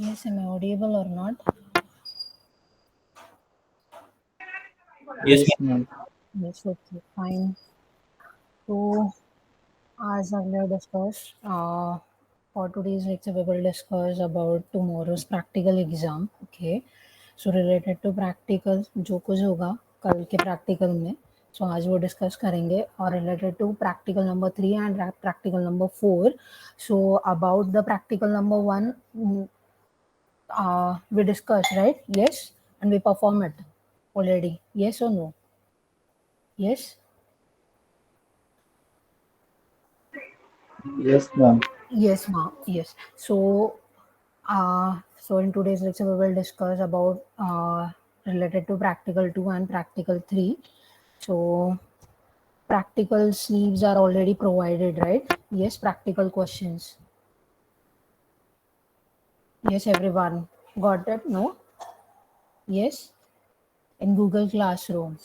Yes, am I audible or not? Yes, Yes, ma'am. Yes, okay, fine. So, as earlier discussed, for today's lecture, we will discuss about tomorrow's practical exam. Okay, so related to practical, जो कुछ होगा कल के practical में, so आज वो discuss करेंगे और related to practical number 3 and practical number 4. So about the practical number 1, we discussed, right? Yes, and we perform it already. Yes or no? Yes. Yes, ma'am. Yes, ma'am. Yes. So in today's lecture, we will discuss about related to practical 2 and practical 3. So practical sleeves are already provided, right? Yes, practical questions. Yes, everyone got it? No? Yes, in Google Classroom.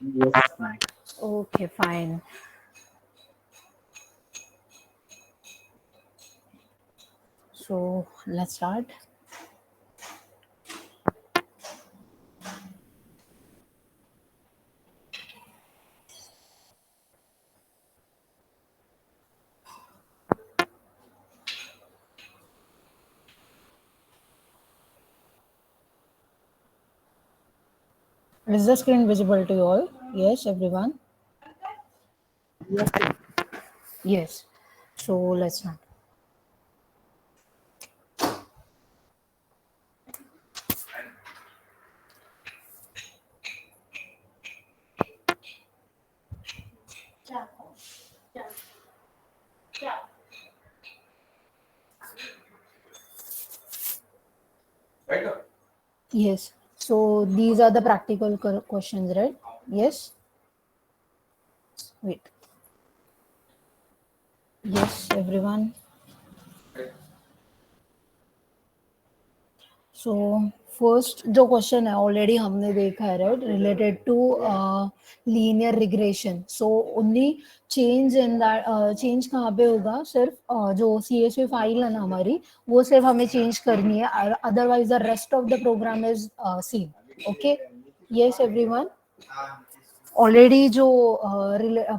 Yes, ma'am. Okay, fine. So let's start. Is the screen visible to you all? Yes, everyone? Yes. So let's start. Yes. So these are the practical questions, right? Yes. Wait. Yes, everyone. So first जो question है already हमने देखा है right related to linear regression so only change in that change कहाँ पे होगा सिर्फ जो CSV फाइल है ना हमारी वो सिर्फ हमें चेंज करनी है otherwise the rest of the program is same okay yes everyone already जो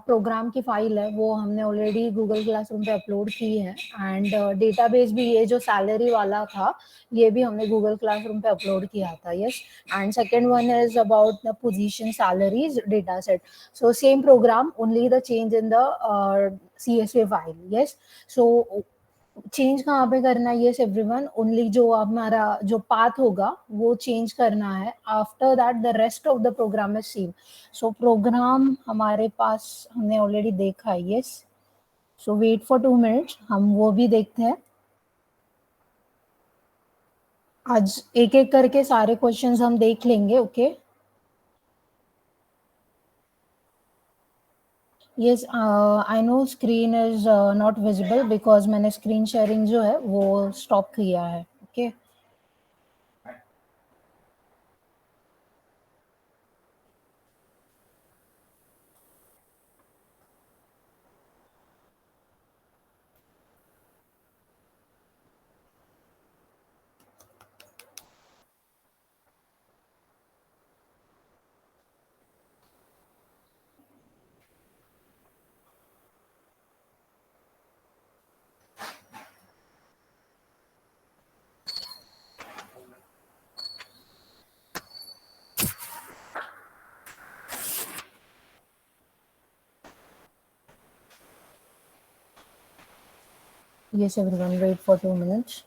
प्रोग्राम की फाइल है वो हमने ऑलरेडी गूगल क्लासरूम पे अपलोड की है एंड डेटाबेस भी ये जो सैलरी वाला था ये भी हमने गूगल क्लासरूम पे अपलोड किया था yes and second one is about the position salaries data set so same programme only the change in the CSV file yes so change कहाँ पे करना है यस एवरीवन ओनली जो हमारा जो पाथ होगा वो चेंज करना है after that the rest of the program is same so program हमारे पास हमने ऑलरेडी देखा है yes so wait for 2 minutes हम वो भी देखते हैं आज एक एक करके सारे क्वेश्चंस हम देख लेंगे okay yes I know screen is not visible because मैंने स्क्रीन शेयरिंग जो है वो स्टॉप किया है okay Yes, everyone, wait for 2 minutes.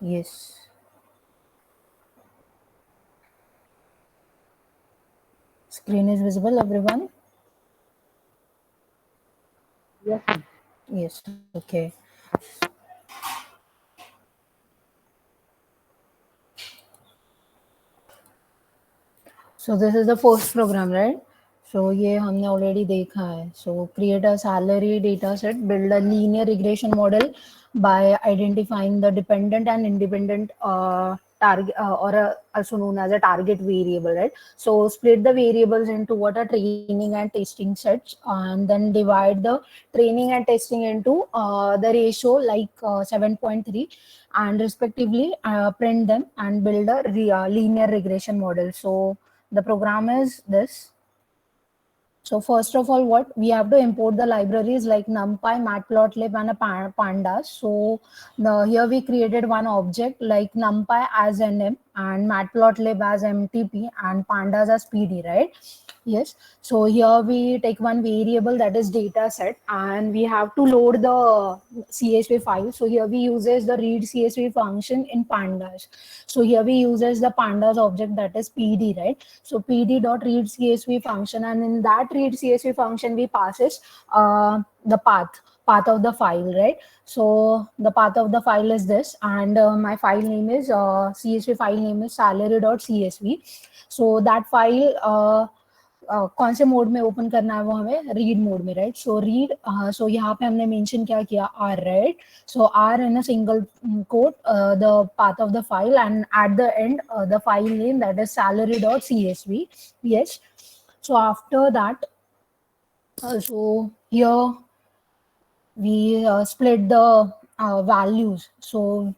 Yes. Screen is visible, everyone? Yes, ma'am. Yes, okay. So this is the first program, right? So ये हमने already देखा है. So create a salary data set, build a linear regression model by identifying the dependent and independent target also known as a target variable, right? So split the variables into what are training and testing sets, and then divide the training and testing into the ratio like 7.3, and respectively print them and build a linear regression model. So the program is this. So first of all, what we have to import the libraries like NumPy, Matplotlib, and a Pandas. So here we created one object like NumPy as NM and Matplotlib as MTP and Pandas as PD, right? Yes. So here we take one variable that is data set, and we have to load the CSV file. So here we uses the read CSV function in Pandas. So here we uses the Pandas object that is PD, right? So PD dot read CSV function, and in that read CSV function we passes the path of the file, right? So the path of the file is this, and my file name is CSV file name is salary.csv. So that file कौन से mode में open करना है वो हमें read mode में, right? So read, so यहाँ पे हमने मेंशन क्या किया, R, right? So R in a single quote the path of the file, and at the end the file name that is salary.csv. Yes. So after that, so here we split the values. So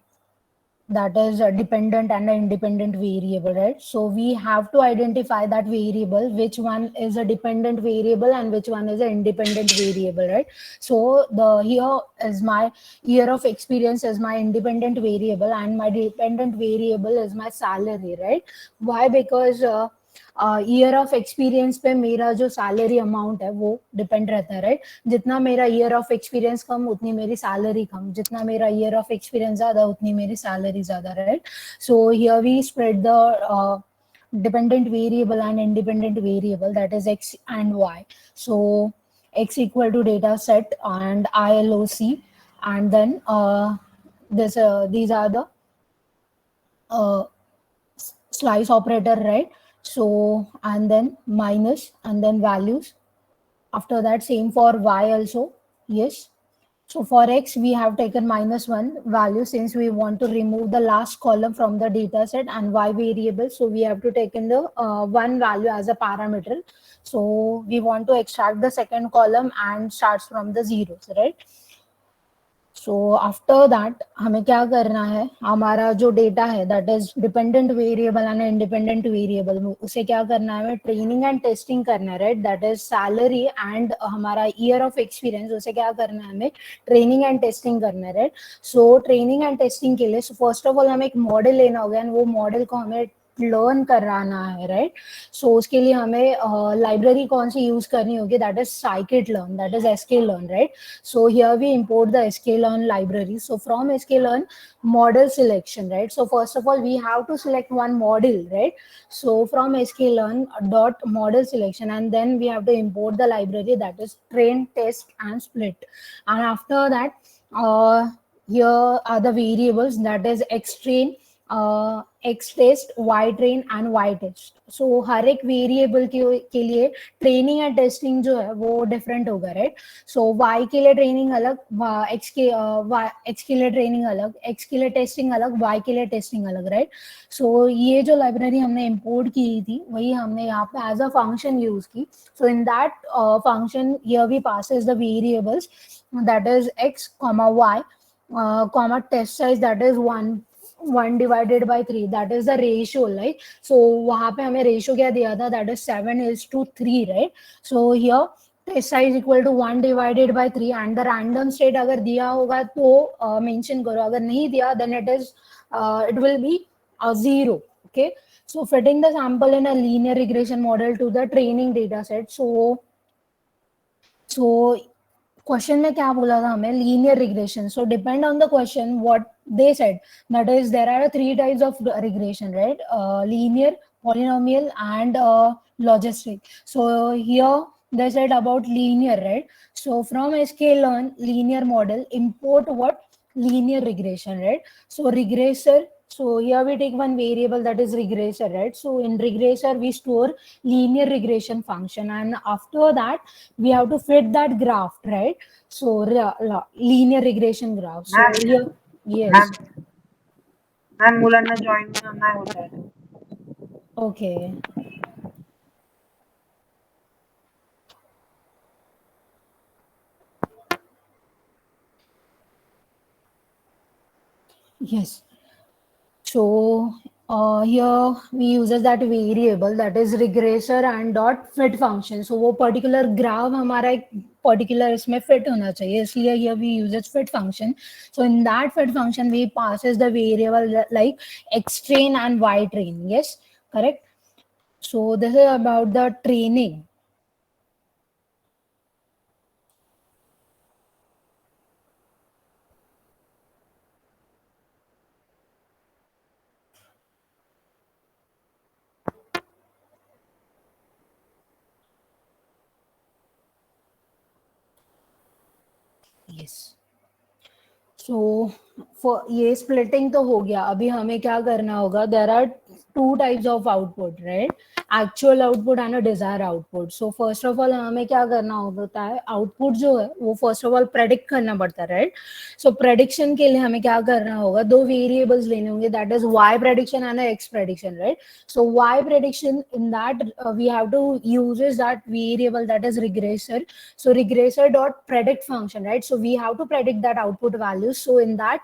that is a dependent and an independent variable, right? So we have to identify that variable, which one is a dependent variable and which one is an independent variable, right? So the here is my year of experience as my independent variable, and my dependent variable is my salary, right? Why? Because year of experience पे मेरा जो salary amount है वो depend रहता है, right? जितना मेरा year of experience कम उतनी मेरी सैलरी कम, जितना मेरा ईयर ऑफ एक्सपीरियंस ज्यादा उतनी मेरी सैलरी ज्यादा, right? So here we spread the dependent variable and independent variable, that is x and y. So x equal to data set and ILOC, and then these are the slice operator, right? So and then minus and then values. After that, same for y also. Yes. So for x, we have taken -1 value since we want to remove the last column from the data set, and y variable. So we have to take in the one value as a parameter. So we want to extract the second column and starts from the zeros, right? So after that हमें क्या करना है, हमारा जो data है that is dependent variable and independent variable, उसे क्या करना है, ट्रेनिंग एंड टेस्टिंग करना है, right? That is salary and हमारा ईयर ऑफ एक्सपीरियंस, उसे क्या करना है, हमें ट्रेनिंग एंड टेस्टिंग करना है, right? So training and testing के लिए फर्स्ट ऑफ ऑल हमें एक मॉडल लेना होगा, एंड वो मॉडल को हमें लर्न कराना है, राइट? सो उसके लिए हमें लाइब्रेरी कौन सी यूज करनी होगी, that is scikit learn, that is sklearn, right? So here we import the sklearn library. So from sklearn, model selection, right? So first of all we have to select one model, right? So from sklearn dot model selection, and then we have to import the library that is train, test, and split. And after that, here are the variables, that is xtrain, x test, y train and y test. So हर एक variable के लिए training and testing जो है वो different होगा, right? सो y के लिए ट्रेनिंग अलग, x के लिए ट्रेनिंग अलग, x के लिए टेस्टिंग अलग, y के लिए टेस्टिंग अलग, राइट? सो ये जो लाइब्रेरी हमने इंपोर्ट की थी वही हमने यहाँ पे एज अ फंक्शन यूज की. So in that function here we passes the variables that is x comma y comma test size, that is 1 divided by 3, that is the ratio, right? So वहां पे हमें ratio क्या दिया था, that is 7:3, right? So here test size equal to 1 divided by 3, and the random state अगर दिया होगा तो mention करो, अगर नहीं दिया then it will be 0. Okay, so fitting the sample in a linear regression model to the training data set. So question में क्या बोला था हमें, linear regression. So depend on the question what they said, that is there are 3 types of regression, right? Linear, polynomial, and logistic. So here they said about linear, right? So from sklearn linear model, import what? Linear regression, right? So regressor, so here we take one variable that is regressor, right? So in regressor we store linear regression function, and after that we have to fit that graph, right? So linear regression graph. So ma'am here, yes, ma'am ma'am मुलांना join नाही होत आहे. okay, yes. So here we uses that variable that is regressor and dot fit function. So वो particular graph हमारा एक particular इसमें fit होना चाहिए, इसलिए here we uses fit function. So in that fit function we passes the variable like x train and y train. Yes, correct. So this is about the training. Yes. So for ये splitting तो हो गया, अभी हमें क्या करना होगा? There are two types of output, right? Actual output and a desired output. So first of all हमें क्या करना होता है? Output जो है वो first of all predict करना पड़ता है, right? So prediction के लिए हमें क्या करना होगा? दो variables लेने होंगे, that is y prediction and a x prediction, right? So y prediction, in that we have to uses that variable that is regressor. So regressor dot predict function, right? So we have to predict that output value. So in that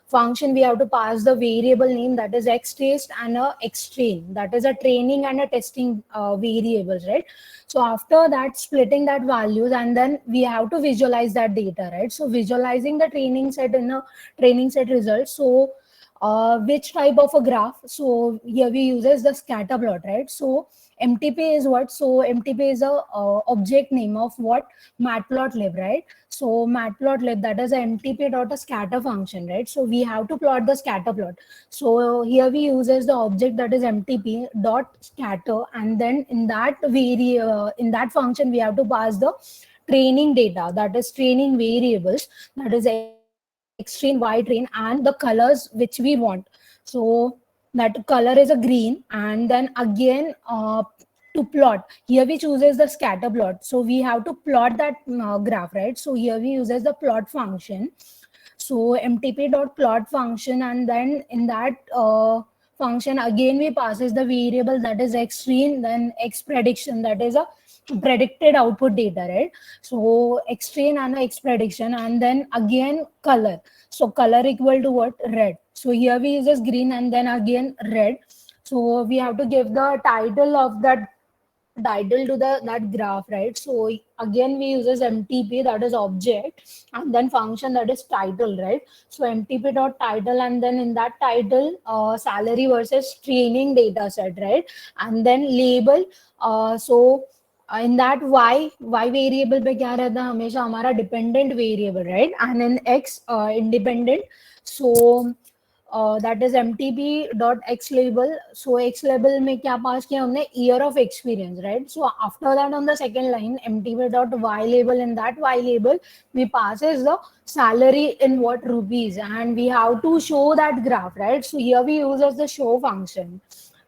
function we have to pass the variable name that is x test and a x train, that is a training and a testing variables, right? So after that splitting that values, and then we have to visualize that data, right? So visualizing the training set in a training set result. So which type of a graph? So here we uses the scatter plot, right? So MTP is what? So MTP is a object name of what? Matplotlib, right? So matplotlib, that is a MTP dot a scatter function, right? So we have to plot the scatter plot. So here we uses the object that is MTP dot scatter, and then in that in that function we have to pass the training data, that is training variables, that is x train, y train, and the colors which we want. So that color is a green, and then again to plot, here we chooses the scatter plot. So we have to plot that graph, right? So here we uses the plot function. So mtp dot plot function, and then in that function again we passes the variable that is x train, then x prediction, that is a predicted output data, right? So x train and x prediction, and then again color. So color equal to what? Red. So here we uses green and then again red. So we have to give the title of that title to the that graph, right? So again we uses mtp, that is object, and then function that is title, right? So mtp dot title, and then in that title salary versus training data set, right? And then label. So in that y variable पे क्या रहता है हमेशा? हमारा dependent variable, right? And in x independent. So that is mtp dot x label. So x label में क्या पास किया हमने? Year of experience, right? So after that on the second line mtp dot y label, in that y label we passes the salary in what? Rupees, and we have to show that graph, right? So here we use as the show function.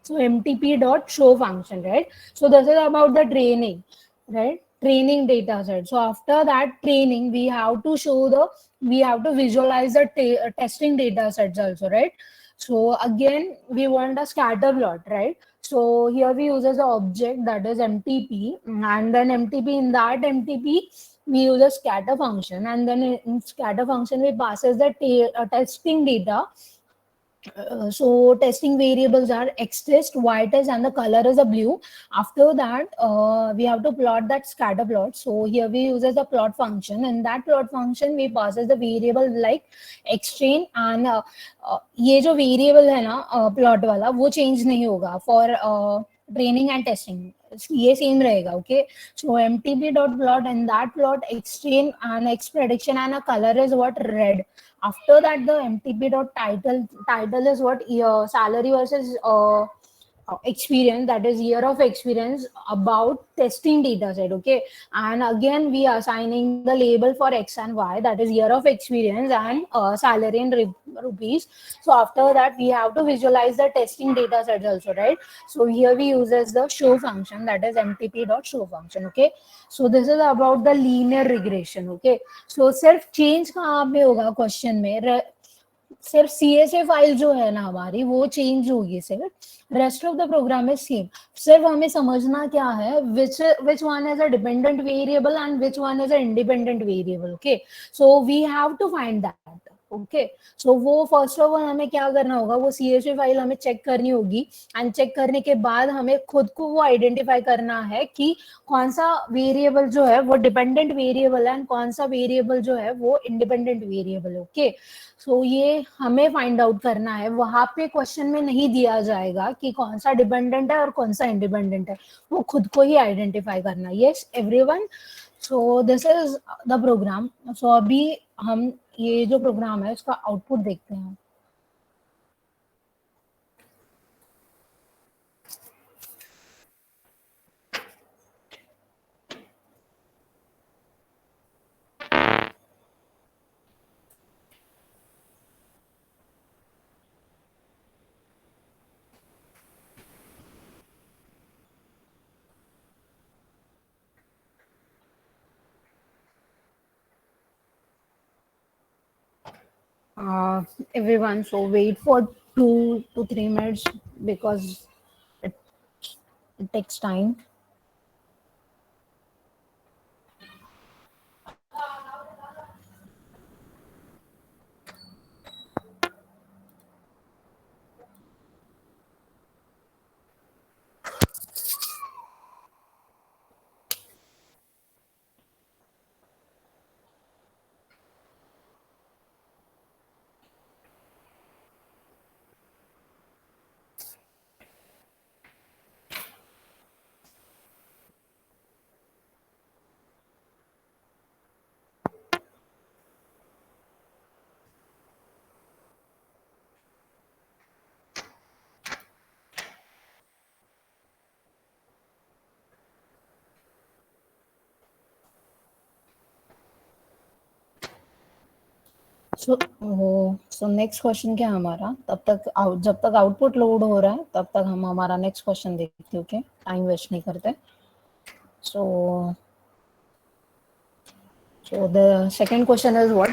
So mtp dot show function, right? So this is about the training, right? Training data set. So after that training we have to show the, we have to visualize the testing data sets also, right? So again we want a scatter plot, right? So here we use as an object that is mtp, and then mtp, in that mtp we use a scatter function, and then in scatter function we passes the testing data. So testing variables are x test, y test, and the color is a blue. After that we have to plot that scatter plot. So here we use as a plot function, and that plot function we passes the variable like x train, and ये जो variable है ना plot वाला, वो change नहीं होगा for training and testing, ये same रहेगा. Okay. So mtp dot plot, and that plot x train and x prediction, and a color is what? Red. After that the mtp dot title is what? Salary versus experience, that is year of experience about testing data set, okay? And again we are assigning the label for x and y, that is year of experience and salary in rupees. So after that we have to visualize the testing data set also, right? So here we uses the show function, that is mtp dot show function, okay? So this is about the linear regression, okay? So सिर्फ change कहाँ पे होगा question में, सिर्फ CSV file जो है ना हमारी वो चेंज होगी सिर्फ, rest of the program is same. सिर्फ हमें समझना क्या है, which one is a dependent variable and which one is an independent variable, okay? So we have to find that, okay? So वो फर्स्ट ऑफ ऑल हमें क्या करना होगा, वो CSV फाइल हमें चेक करनी होगी, एंड चेक करने के बाद हमें खुद को वो आइडेंटिफाई करना है कि कौन सा वेरिएबल जो है वो डिपेंडेंट वेरिएबल है एंड कौन सा वेरिएबल जो है वो इंडिपेंडेंट वेरिएबल है, ओके? सो ये हमें फाइंड आउट करना है, वहां पे क्वेश्चन में नहीं दिया जाएगा कि कौन सा डिपेंडेंट है और कौन सा इंडिपेंडेंट है, वो खुद को ही आइडेंटिफाई करना है। Yes everyone, so this is the program. So अभी हम ये जो प्रोग्राम है उसका आउटपुट देखते हैं। Everyone, so wait for 2 to 3 minutes because it, it takes time. So next question क्या है हमारा, तब तक जब तक आउटपुट लोड हो रहा है तब तक हम हमारा नेक्स्ट क्वेश्चन देखते हैं, ओके? टाइम वेस्ट नहीं करते। सो the second question is what?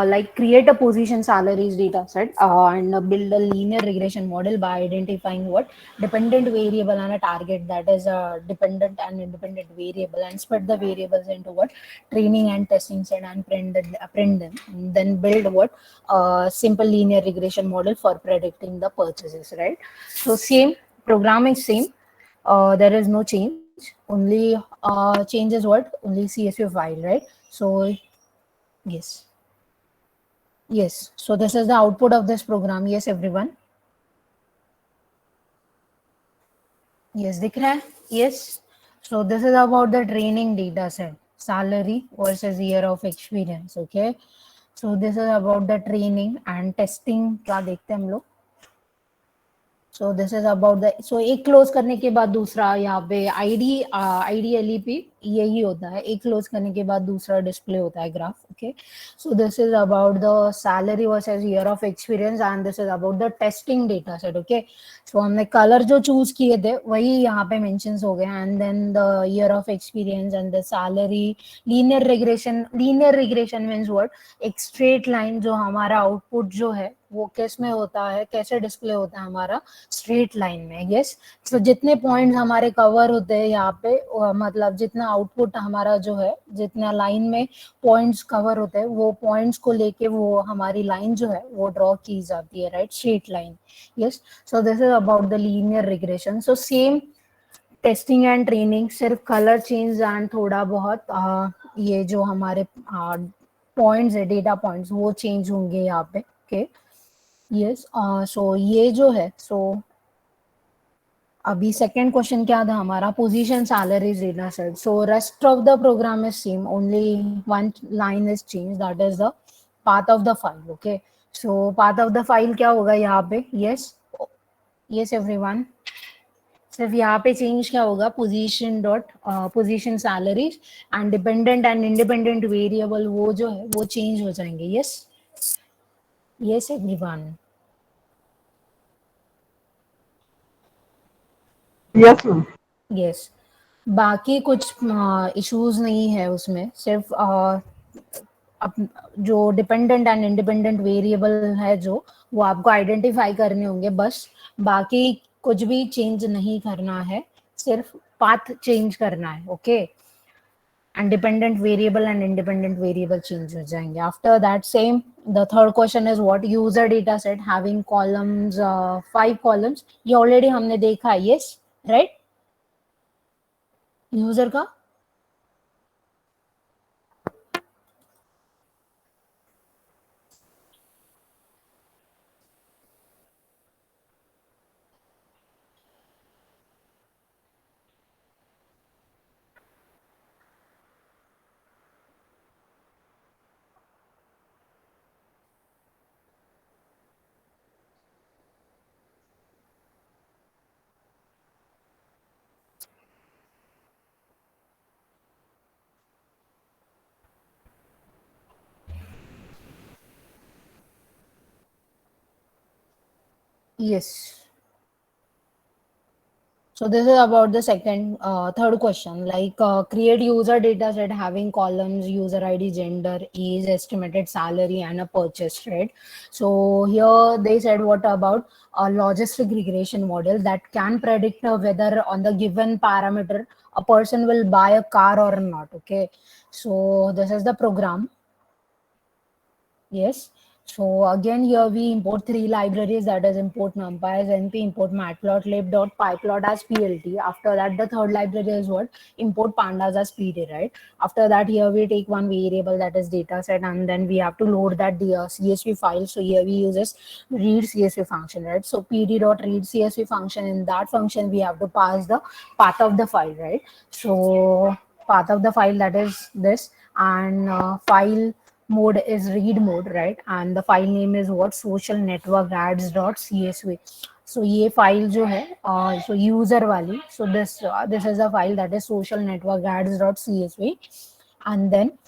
Like create a position salaries data set and build a linear regression model by identifying what dependent variable and a target, that is a dependent and independent variable, and split the variables into what training and testing set and print them. And then build what simple linear regression model for predicting the purchases, right? So same program is same. There is no change. Only change is what? Only CSV file, right? So yes, yes. So this is the output of this program. Yes, everyone. Yes, दिख रहा है? Yes. So this is about the training data set, salary versus year of experience. Okay. So this is about the training and testing. क्या देखते हैं हम लोग? So this is about the, so एक close करने के बाद दूसरा, यहाँ पे आईडीएलईपी यही होता है, एक क्लोज करने के बाद दूसरा डिस्प्ले होता है graph, okay? So this is about the salary versus year of experience and this is about the testing data set, okay? So हमने कलर जो चूज किए थे वही यहाँ पे मेंशंस हो गए, and then the year of experience and the salary. Linear regression means what? एक स्ट्रेट लाइन, जो हमारा आउटपुट जो है वो किस में होता है, कैसे डिस्प्ले होता है हमारा स्ट्रेट लाइन में। यस, तो जितने पॉइंट्स हमारे कवर होते हैं यहाँ पे, मतलब जितना आउटपुट हमारा जो है, जितना लाइन में पॉइंट्स कवर होते हैं, वो पॉइंट्स को लेके वो हमारी लाइन जो है वो ड्रॉ की जाती है, right? Straight line. Yes, so this is about the linear regression. So same testing and training, सिर्फ कलर चेंज एंड थोड़ा बहुत ये जो हमारे पॉइंट्स है, डेटा पॉइंट्स, वो चेंज होंगे यहाँ पे, ओके? यस, सो ये जो है, सो अभी सेकेंड क्वेश्चन क्या था हमारा? Position salaries data set. So rest of the program is same, only one line is change, that is the path of the file, okay? So path of the file क्या होगा यहाँ पे? Yes, yes everyone. सिर्फ यहाँ पे change क्या होगा, position dot position salaries and dependent and independent variable वो जो है वो चेंज हो जाएंगे. Yes yes everyone. Yes ma'am. Yes. बाकी कुछ इश्यूज नहीं है उसमें, सिर्फ जो डिपेंडेंट एंड इंडिपेंडेंट वेरिएबल है जो वो आपको आइडेंटिफाई करने होंगे बस. बाकी कुछ भी चेंज नहीं करना है, सिर्फ पाथ चेंज करना है. Okay. And dependent variable and independent variable change हो जाएंगे. After that same, the third question is what user data set having columns, 5 columns. ये already हमने देखा है. Yes, right? यूजर का yes. So this is about the third question, like create user data set having columns, user ID, gender, age, estimated salary, and a purchase, right? So here they said what about a logistic regression model that can predict whether on the given parameter a person will buy a car or not. Okay, so this is the program. Yes. So again, here we import 3 libraries, that is import numpy as np, import matplotlib dot pyplot as plt. After that, the third library is what? Import pandas as pd, right? After that, here we take one variable, that is data set, and then we have to load that the CSV file. So here we use this read CSV function, right? So pd dot read CSV function, in that function we have to pass the path of the file, right? So path of the file, that is this, and file mode is read mode, right? And the file name is what? social network ads dot csv. So ये file जो है so user वाली, so this is a file, that is social network ads dot csv. And then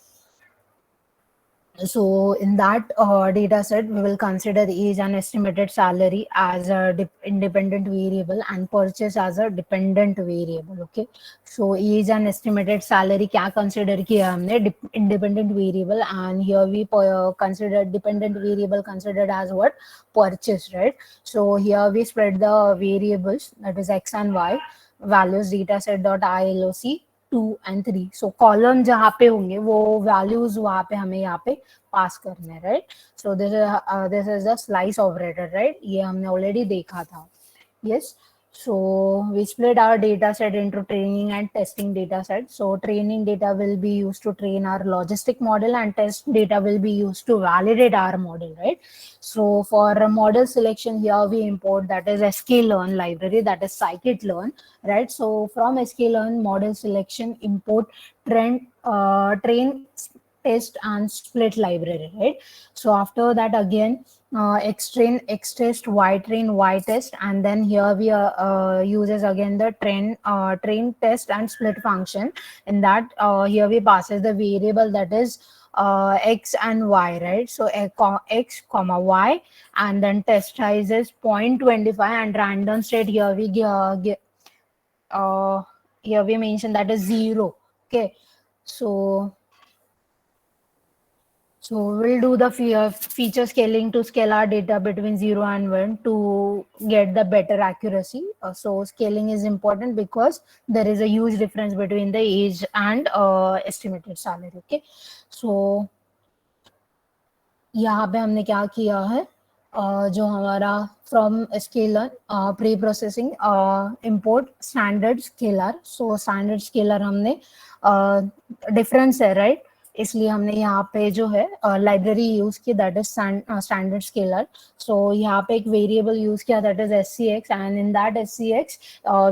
so in that data set, we will consider age and estimated salary as a independent variable and purchase as a dependent variable. Okay. So age and estimated salary क्या consider किया हमने? Independent variable, and here we consider dependent variable considered as what? Purchase, right? So here we spread the variables, that is x and y values data set dot iloc 2 and 3. So column जहाँ पे होंगे वो values वहाँ पे हमें यहाँ पे पास करने, right? So this is the slice operator, right? ये हमने ऑलरेडी देखा था. Yes. So we split our data set into training and testing data set. So training data will be used to train our logistic model, and test data will be used to validate our model, right? So for a model selection, here we import, that is sklearn library, that is scikit-learn, right? So from sklearn model selection, import train, test, and split library, right? So after that, again xtrain, xtest, ytrain, ytest, and then here we uses again the train test and split function. In that here we passes the variable, that is x and y, right? So x comma y, and then test size is 0.25, and random state here we here we mention that is 0. Okay. So we'll do the feature scaling to scale our data between 0 and 1 to get the better accuracy. So scaling is important because there is a huge difference between the age and estimated salary. Okay. So यहाँ पे हमने क्या किया है, जो हमारा from scalar pre processing import standard scaler. So standard scaler हमने difference है, राइट? इसलिए हमने यहाँ पे जो है लाइब्रेरी यूज की, दैट इज स्टैंडर्ड स्केलर. सो यहाँ पे एक वेरिएबल यूज किया, that is scx, and in that scx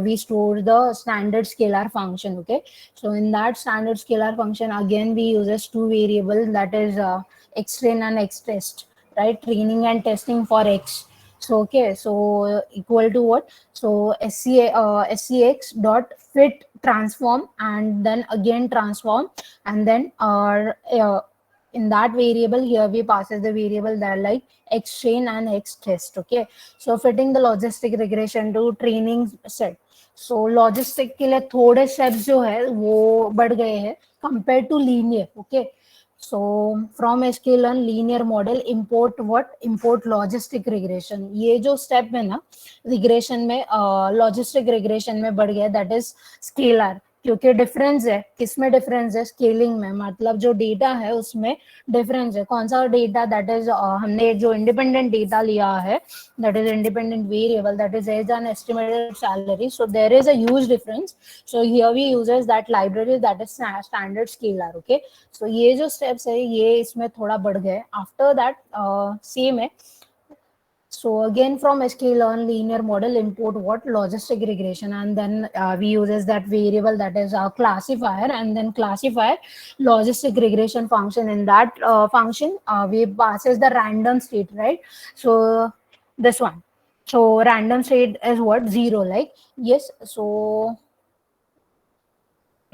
we store the standard scalar function. Okay. So in that standard scalar function, again we uses 2 variables, that is xtrain and xtest, right? Training and testing for x. So okay, so equal to what? So scx dot fit transform, and then again transform, and then in that variable here we passes the variable that like x train and x test. Okay, so fitting the logistic regression to training set. So logistic के लिए थोड़े steps जो है वो बढ़ गए हैं compare to linear. Okay, so from sklearn linear model import what, import logistic regression. ये जो स्टेप है ना रिग्रेशन में, लॉजिस्टिक रिग्रेशन में बढ़ गया, दैट इज स्केलर. क्योंकि डिफरेंस है, किसमें डिफरेंस है? स्केलिंग में. मतलब जो डेटा है उसमें डिफरेंस है. कौन सा डेटा? दैट इज हमने जो इंडिपेंडेंट डेटा लिया है, that is independent variable, that is age and estimated salary. So there is a huge difference. So here we uses that library, that is standard scalar. Okay, so ये जो steps है ये इसमें थोड़ा बढ़ गए. After that same है. So again from sklearn linear model import what, logistic regression, and then we uses that variable, that is our classifier, and then classifier logistic regression function. In that function we passes the random state, right? So this one, so random state is what, 0, like yes.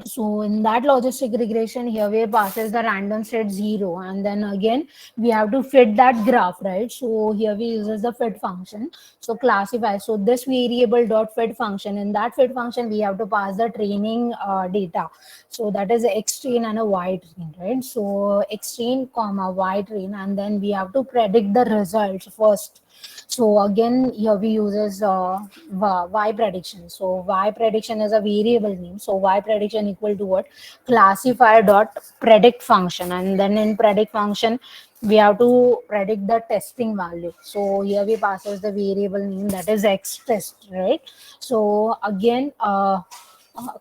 So in that logistic regression here we passes the random state 0, and then again we have to fit that graph, right? So here we uses the fit function. So classify, so this variable dot fit function, in that fit function we have to pass the training data. So that is a x train and a y train, right? So x train comma y train, and then we have to predict the results first. So again here we uses y prediction. So y prediction is a variable name. So y prediction equal to what, classifier dot predict function, and then in predict function we have to predict the testing value. So here we passes the variable name, that is x test, right? So again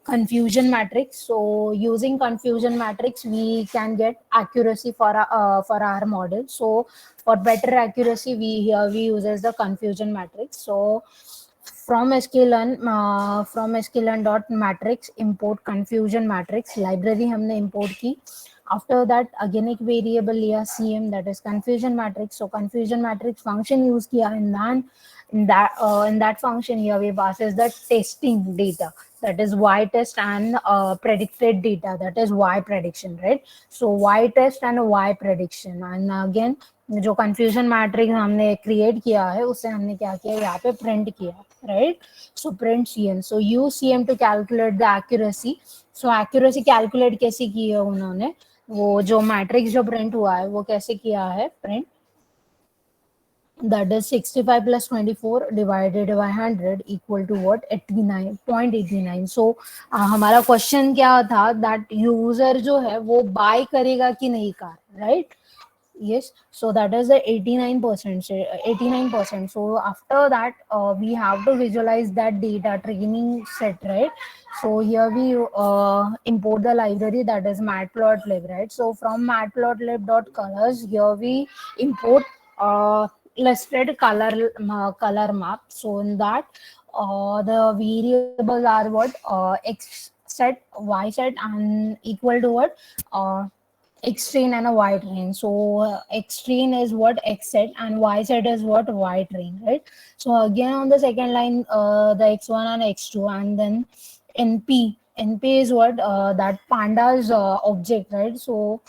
confusion matrix. So using confusion matrix we can get accuracy for our model. So for better accuracy we here we uses the confusion matrix. So from sklearn dot matrix import confusion matrix library हमने import की. After that again एक variable लिया cm, that is confusion matrix. So confusion matrix function use किया, in that function here we passes the testing data, that is y test, and predicted data, that is y prediction, right? So y test and y prediction, and again जो confusion matrix हमने create किया है उसे हमने क्या किया, यहाँ पे प्रिंट किया, right? So print cm. So use cm to calculate the accuracy. So accuracy calculate कैसे की है उन्होंने, वो जो मैट्रिक्स जो प्रिंट हुआ है वो कैसे किया है print, that is 65 plus 24 divided by 100 equal to what, 89.89. So हमारा क्वेश्चन क्या था, that यूजर जो है वो बाय करेगा कि नहीं car, right? Yes, so that is the 89%. 89%. So after that we have to visualize that data training set, right? So here we import the library, that is matplotlib, right? So from matplotlib.colors here we import listed color map. So in that the variables are what, x set, y set, and equal to what, x train and a y train. So x train is what, x set, and y set is what, y train, right? So again on the second line the x1 and x2, and then np is what, that pandas object, right? So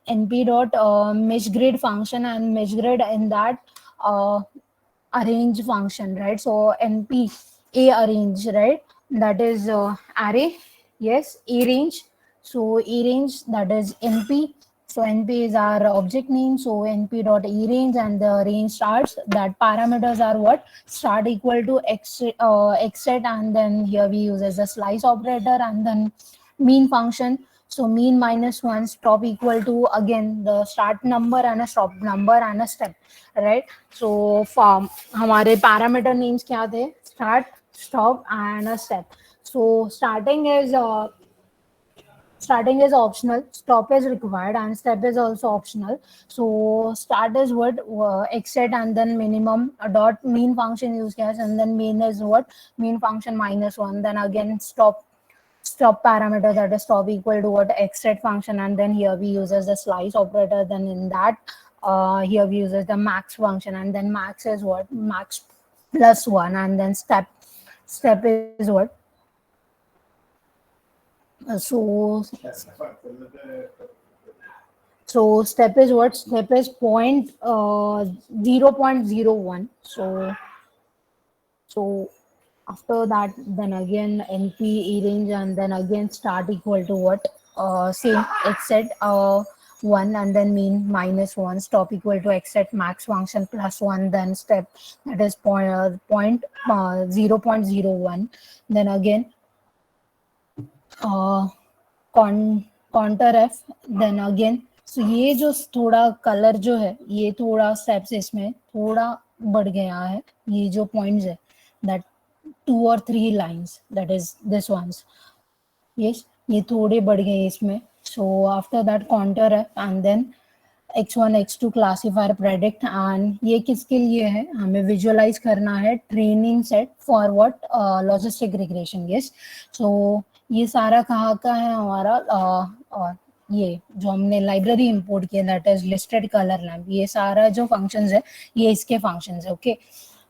np dot mesh grid function, and mesh grid in that uh, arrange function, right? So np a arrange, right? That is array, yes, a range. So a range, that is np. So np is our object name. So np dot e range, and the range starts, that parameters are what, start equal to x set, and then here we use as a slice operator, and then mean function. So mean minus 1, stop equal to again the start number and a stop number and a step, right? So from हमारे parameter names क्या थे, start, stop and a step. So starting is optional, stop is required, and step is also optional. So start is what, x set, and then minimum dot mean function use किया, and then mean is what, mean function minus 1, then again stop parameter, that is stop equal to what, x set function, and then here we use as a slice operator. Then in that here we uses the max function, and then max is what? Max plus 1, and then step is what? So step is what? Step is 0.01. So after that, then again NP range, and then again start equal to what? Same x set 1, and then mean minus 1, stop equal to x set max function plus 1, then step, that is 0.01. Then again counter F, then again. So ये जो थोड़ा colour जो है, ये थोड़ा steps इसमें थोड़ा बढ़ गया है, ये जो पॉइंट्स है, that 2 or 3 lines, that is this ones, yes, ये थोड़े बढ़ गए इसमें। सो आफ्टर दैट काउंटर है, and then x1 x2 classifier predict, and ये किसके लिए है? हमें विजुअलाइज करना है training set for what? Logistic regression, yes. So ये सारा कहाँ का है हमारा? और ये जो हमने लाइब्रेरी इंपोर्ट किया, that is listed colour lamp, ये सारा जो फंक्शंस है ये इसके फंक्शंस है, okay.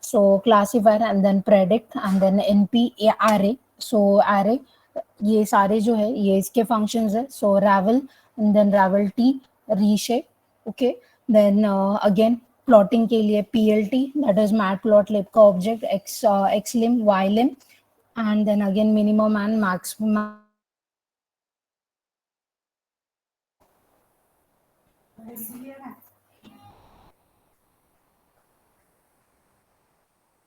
So classifier, and then predict, and then NP array. So array, ये सारे जो है ये इसके फंक्शंस है। So ravel, and then ravel t, reshape, okay। then again plotting के लिए plt, that is matplotlib का object, xlim, ylim, and then again minimum and maximum।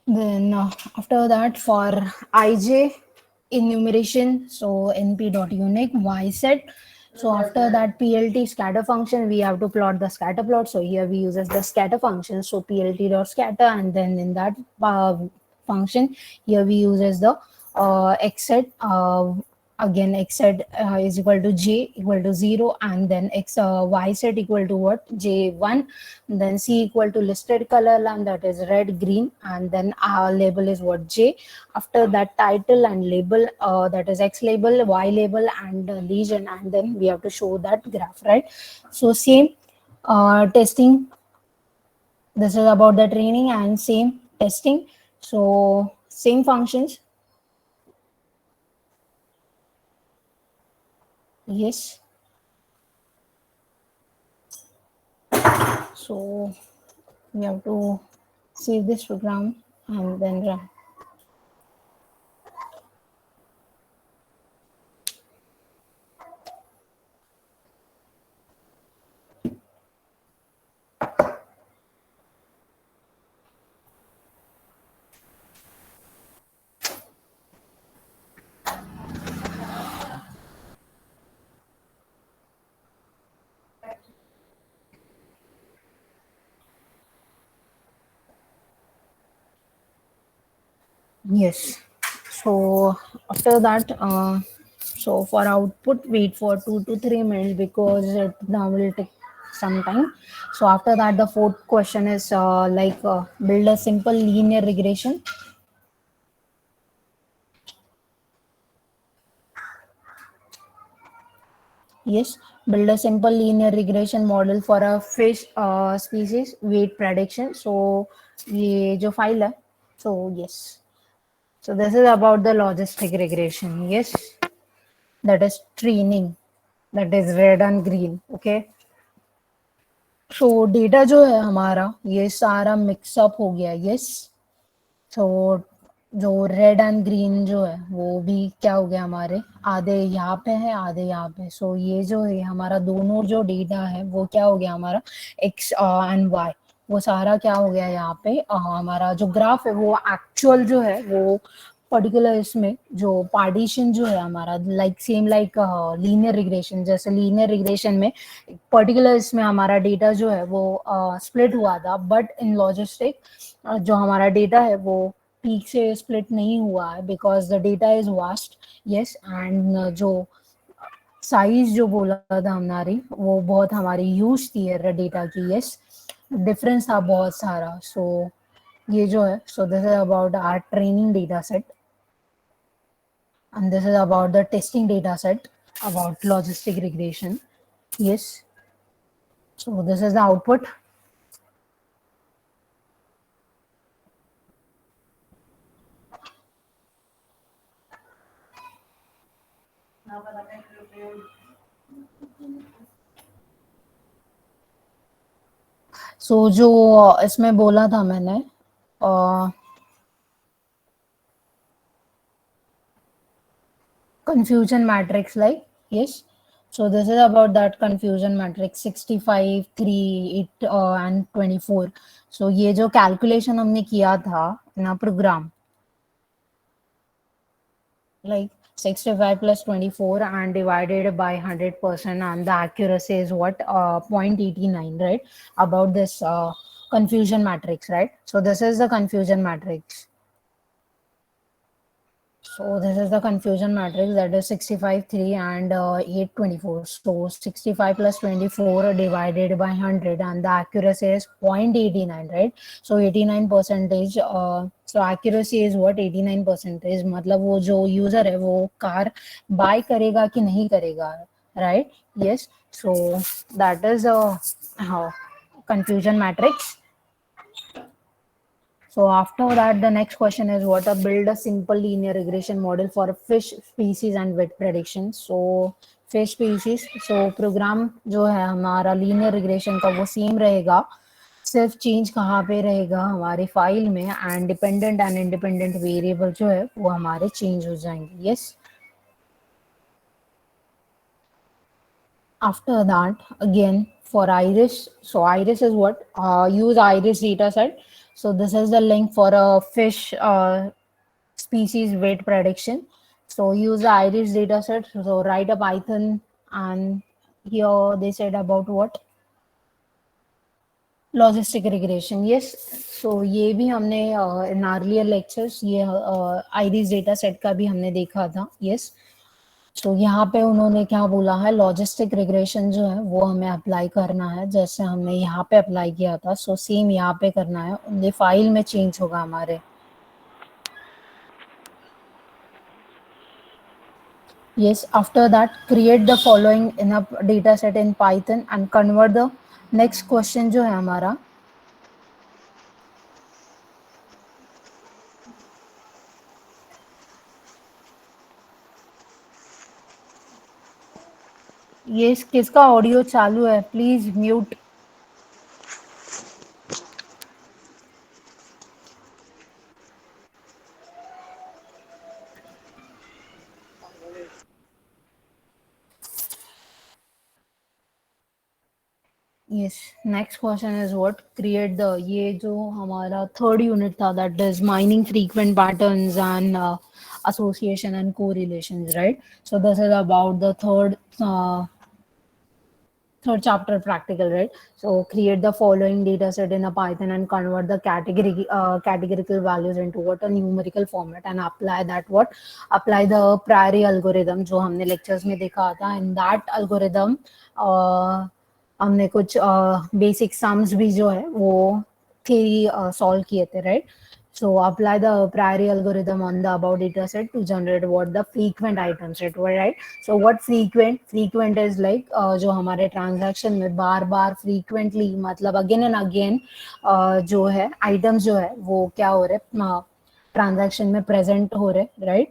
Then after that, for ij enumeration, so np.unique y set. So after that plt scatter function, we have to plot the scatter plot. So here we uses the scatter function. So plt dot scatter, and then in that function, here we uses the x set. Again x set is equal to j equal to 0, and then y set equal to what? j1, then c equal to listed color lamp, that is red, green, and then our label is what? J. After that, title and label, that is x label, y label, and legion, and then we have to show that graph, right? So same testing, this is about the training, and same testing, so same functions, yes. So we have to save this program and then run. Yes. So after that, so for output, wait for 2 to 3 minutes because it now will take some time. So after that, the fourth question is build a simple linear regression. Yes, build a simple linear regression model for a fish species weight prediction. So ये जो file है, so yes. So this is about the logistic regression. Yes, that is training. That is red and green. Okay. So data जो है हमारा ये सारा mix up हो गया, यस। सो जो रेड एंड ग्रीन जो है वो भी क्या हो गया हमारे, आधे यहाँ पे है आधे यहाँ पे। सो ये जो है हमारा दोनों जो डेटा है वो क्या हो गया हमारा एक्स एंड वाई, वो सारा क्या हो गया यहाँ पे हमारा जो ग्राफ है वो एक्चुअल जो है वो पर्टिकुलर इसमें जो पार्टीशन जो है हमारा like same like linear regression, जैसे लीनियर रिग्रेशन में पर्टिकुलर इसमें हमारा डेटा जो है वो स्प्लिट हुआ था, बट इन लॉजिस्टिक जो हमारा डेटा है वो पीक से स्प्लिट नहीं हुआ है because the data is vast, yes. And जो साइज जो बोला था हमारी वो बहुत हमारी यूज थी डेटा की, यस। डिफरेंस था बहुत सारा। सो ये जो है, so this is about our training data set and this is about the testing data set about logistic regression, yes। So this is the output, सो जो इसमें बोला था मैंने confusion matrix, like, yes. So this is about that confusion matrix 65, 3, 8 and 24. So ये जो calculation हमने किया था in a program, like 65 plus 24 and divided by 100%, and the accuracy is what, 0.89, right? About this confusion matrix, right? So this is the confusion matrix. So this is the confusion matrix, that is 65, 3 and 8, 24. So 65 plus 24 divided by 100, and the accuracy is 0.89, right? So 89 percentage. So accuracy is what, 89 percentage. मतलब वो जो user है वो car buy करेगा कि नहीं करेगा, right? Yes. So that is a confusion matrix. So after that, the next question is what, build a simple linear regression model for fish species and weight prediction. So fish species, so program जो है हमारा linear regression का वो same रहेगा, सिर्फ change कहाँ पे रहेगा हमारे फाइल में, and dependent and independent variable जो है वो हमारे चेंज हो जाएंगे. Yes. After that, again for iris, so iris is what, use iris data set. So this is the link for a fish species weight prediction. So use the iris data set. So write a Python, and here they said about what, logistic regression. Yes. So ये भी हमने in earlier lectures ये iris data set का भी हमने देखा था. Yes. तो यहाँ पे उन्होंने क्या बोला है, लॉजिस्टिक रिग्रेशन जो है वो हमें अप्लाई करना है, जैसे हमने यहाँ पे अप्लाई किया था. सो सेम यहाँ पे करना है, उनके फाइल में चेंज होगा हमारे. Yes, after that, create the following in a data set in Python and convert the next question जो है हमारा, ये किसका ऑडियो चालू है, please mute. Yes, next question is what, create the, ये जो हमारा third unit था, that is mining frequent patterns and association and correlations, right? So this is about the third chapter practical, right? So create the following data set in a Python and convert the categorical values into what, a numerical format, and apply that what, apply the prairie algorithm जो हमने lectures में देखा था. In that algorithm हमने कुछ basic sums भी जो है वो थ्योरी सॉल्व किए थे, right? So apply the prairie algorithm on the above data set to generate what, the frequent items, right? So what frequent is like जो हमारे transaction में बार बार frequently मतलब again and again जो है items जो है वो क्या हो रहे, transaction में present हो रहे, right?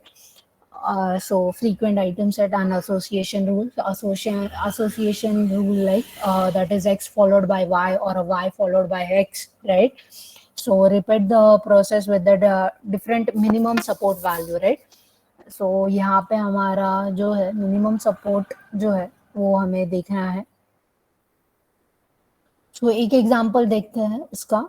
So frequent item set and association rule. Association rule, like that is x followed by y or a y followed by x, right? So repeat the process with the different minimum support value, right? So यहाँ पे हमारा जो है minimum support जो है वो हमें देखना है. So एक एग्जांपल देखते हैं इसका.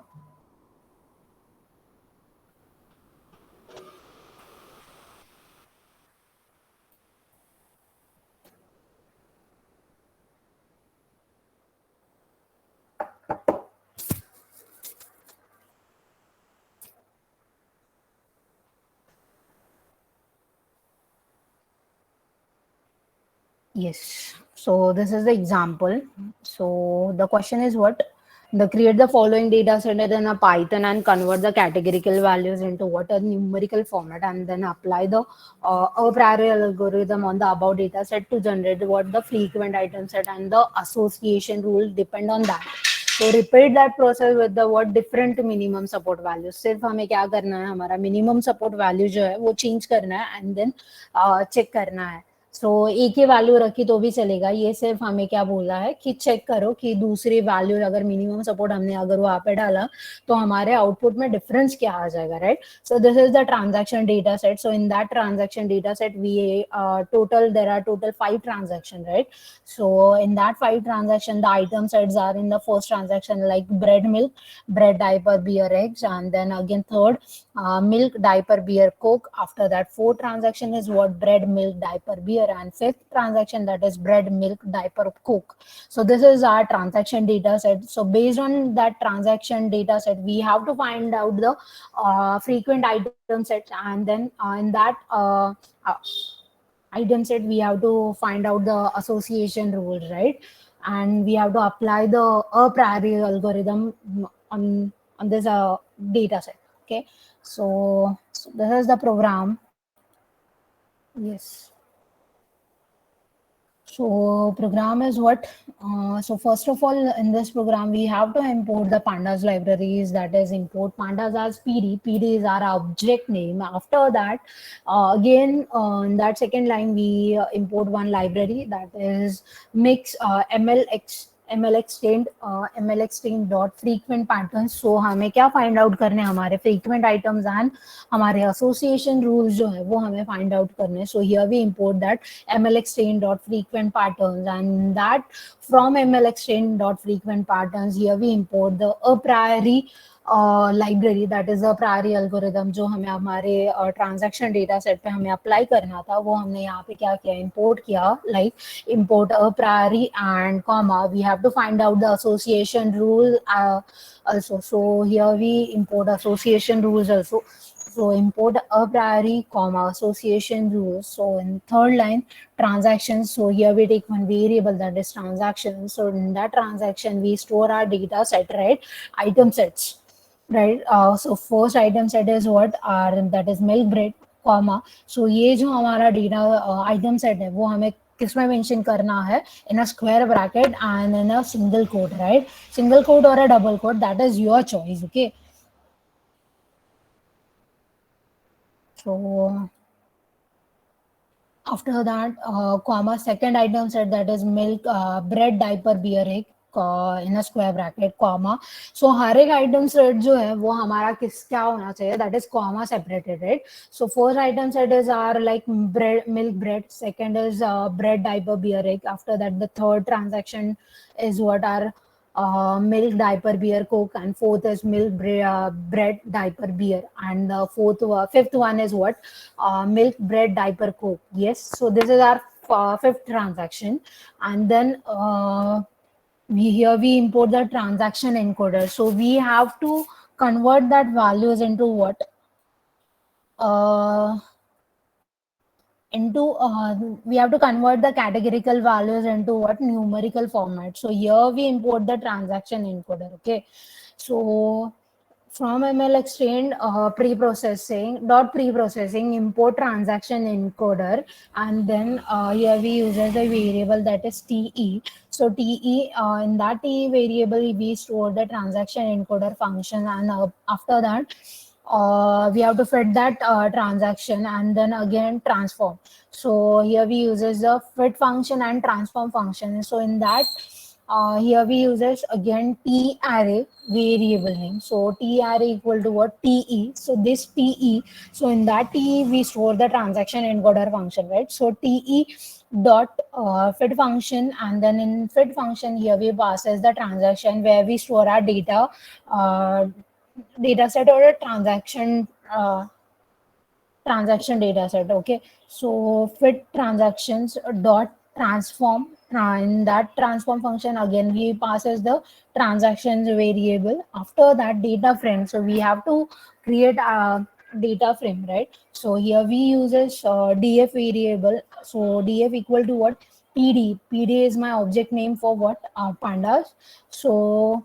Yes. So this is the example. So the question is what? Create the following data set in a Python and convert the categorical values into what, a numerical format, and then apply the a priori algorithm on the above data set to generate what, the frequent item set, and the association rule depend on that. So repeat that process with the what, different minimum support values. सिर्फ हमें क्या करना है, हमारा minimum support value जो है वो change करना है and then check करना है. सो एक ही वैल्यू रखी तो भी चलेगा, ये सिर्फ हमें क्या बोला है कि चेक करो कि दूसरी वैल्यू अगर मिनिमम सपोर्ट हमने अगर वहाँ पे डाला तो हमारे आउटपुट में डिफरेंस क्या आ जाएगा, right? So this is the transaction data set. So in that transaction data set we total there are total 5 transactions, right? So in that 5 transaction the item sets are in the first transaction like bread, milk, bread, diaper, beer, eggs, and then again third milk, diaper, beer, coke. After that fourth transaction is what? Bread, milk, diaper, beer, and fifth transaction that is bread, milk, diaper, coke. So this is our transaction data set. So based on that transaction data set we have to find out the frequent item set, and then in that item set we have to find out the association rules, right? And we have to apply the a priori algorithm on this data set. Okay, so this is the program. Yes. So program is what? So first of all, in this program, we have to import the pandas libraries. That is, import pandas as PD. PD is our object name. After that, again, in that second line, we import one library that is mix mlextend dot frequent patterns. So हमें क्या find out करने हमारे frequent items and हमारे association rules जो है वो हमें find out करने. So here we import that mlextend dot frequent patterns, and that from mlextend dot frequent patterns here we import the a priori library, that is a priori algorithm जो हमें हमारे transaction data set पे हमें apply करना था, वो हमने यहाँ पे क्या किया, import किया, like import a priori and comma we have to find out the association rule also. So here we import association rules also. So import a priori comma association rules. So in third line transactions, so here we take one variable that is transaction. So in that transaction we store our data set, right? Item sets, right? So first item set is what? That is milk, bread, comma. So ये जो हमारा data item set है वो हमें किसमें mention करना है? In a square bracket and in a single quote, right? Single quote or a double quote, that is your choice. Okay, so after that comma second item set, that is milk, bread, diaper, beer, egg, in a square bracket comma. So हर एक item set जो है वो हमारा किस क्या होना चाहिए, that is comma separated, right? So first item set is our like bread, milk, bread. Second is bread, diaper, beer, egg. After that the third transaction is what our milk, diaper, beer, coke, and fourth is milk, bread, diaper, beer, and the fifth one is what? Milk, bread, diaper, coke. Yes, so this is our fifth transaction, and then we import the transaction encoder. So we have to convert that values into what? We have to convert the categorical values into what? Numerical format. So here we import the transaction encoder. Okay, so from mlextend pre-processing import transaction encoder, and then here we use as a variable that is te. So te, in that te variable we store the transaction encoder function, and after that we have to fit that transaction and then again transform. So here we uses the fit function and transform function. So in that here we uses again t array variable name. So t array equal to what? Te. So this te, so in that te we store the transaction encoder function, right? So te dot fit function, and then in fit function here we passes the transaction where we store our data data set or a transaction data set. Okay, so fit transactions dot transform, in that transform function again we passes the transactions variable. After that data frame, so we have to create a data frame, right? So here we uses df variable. So df equal to what? Pd is my object name for what? Pandas. So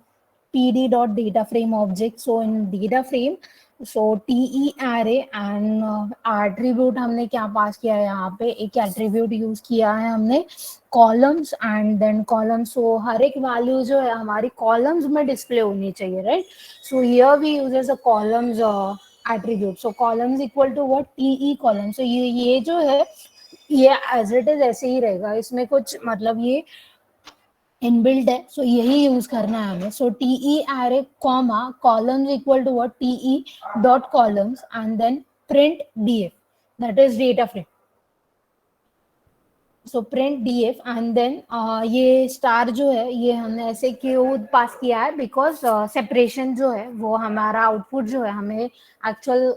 pd dot data frame object. So in data frame, so te array and attribute हमने क्या पास किया है, यहाँ पे एक attribute use किया है हमने columns and then columns. So हर एक value जो है हमारी columns में display होनी चाहिए, right? So here we uses a columns attribute. So columns equal to what? te column. So ये जो है ये एज इट इज ऐसे ही रहेगा, इसमें कुछ मतलब ये इनबिल्ट है, सो यही यूज करना है हमें. So T array comma columns equal to what T dot columns and then print DF, that is data frame. So print DF and then ये स्टार जो है ये हमने ऐसे क्यों पास किया है, बिकॉज सेपरेशन जो है वो हमारा आउटपुट जो है हमें एक्चुअल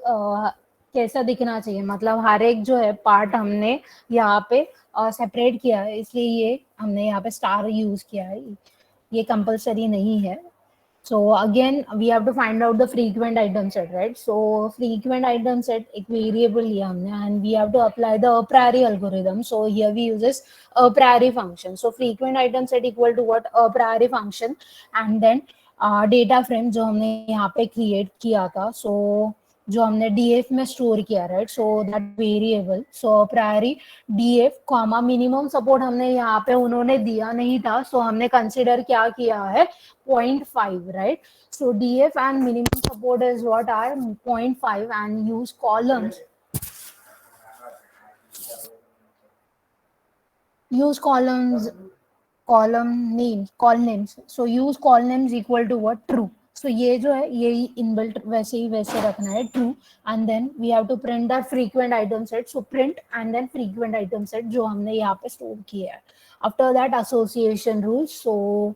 कैसा दिखना चाहिए, मतलब हर एक जो है पार्ट हमने यहाँ पे सेपरेट किया है, इसलिए ये हमने यहाँ पे स्टार यूज किया है. ये कंपलसरी नहीं है. So again, we have to find out the frequent item set, right? So frequent item set एक variable लिया हमने, and we have to apply the a priori algorithm. So here we uses a priori function. So frequent item set equal to what? A priori function, and then data frame जो हमने यहाँ पे create किया था. So जो हमने df में store किया, right? So that variable, so priori df comma minimum support हमने यहाँ पे उन्होंने दिया नहीं था, सो हमने कंसिडर क्या किया है 0.5, right? So df and minimum support is what are 0.5 and use columns. Use columns, call names. So use call names equal to what? True. So ये जो है ये इनबिल्ट वैसे ही वैसे रखना है true, and then we have to print that frequent item set. So print and then frequent item set जो हमने यहाँ पे स्टोर किया है. After that association rules. So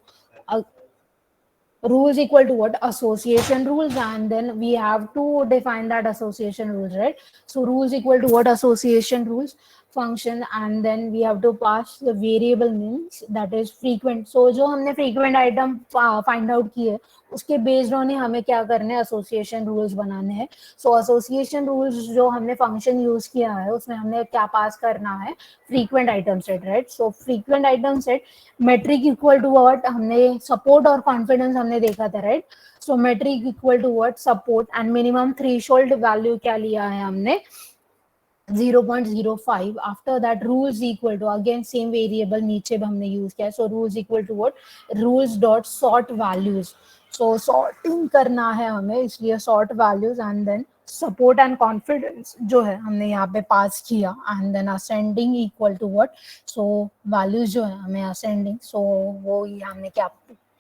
rules equal to what? Association rules, and then we have to define that association rules, right? So rules equal to what? Association rules function, and then we have to pass the variable names, that is frequent. So जो हमने frequent item find out की है उसके based on ही हमें क्या करने हैं, association rules बनाने हैं. सो एसोसिएशन रूल्स जो हमने फंक्शन यूज किया है उसमें हमने क्या पास करना है, frequent item set, right? So frequent item set metric equal to what, हमने सपोर्ट और कॉन्फिडेंस हमने देखा था, right? So metric equal to what, support, and minimum threshold value क्या लिया है हमने, 0.05. After that rules equal to again same variable नीचे भी हमने यूज किया है. So rules equal to what, rules dot sort values. So sorting करना है हमें, इसलिए sort values, and then support and confidence जो है हमने यहाँ पे पास किया, and then ascending equal to what, so values जो है हमें असेंडिंग, सो वो ये हमने क्या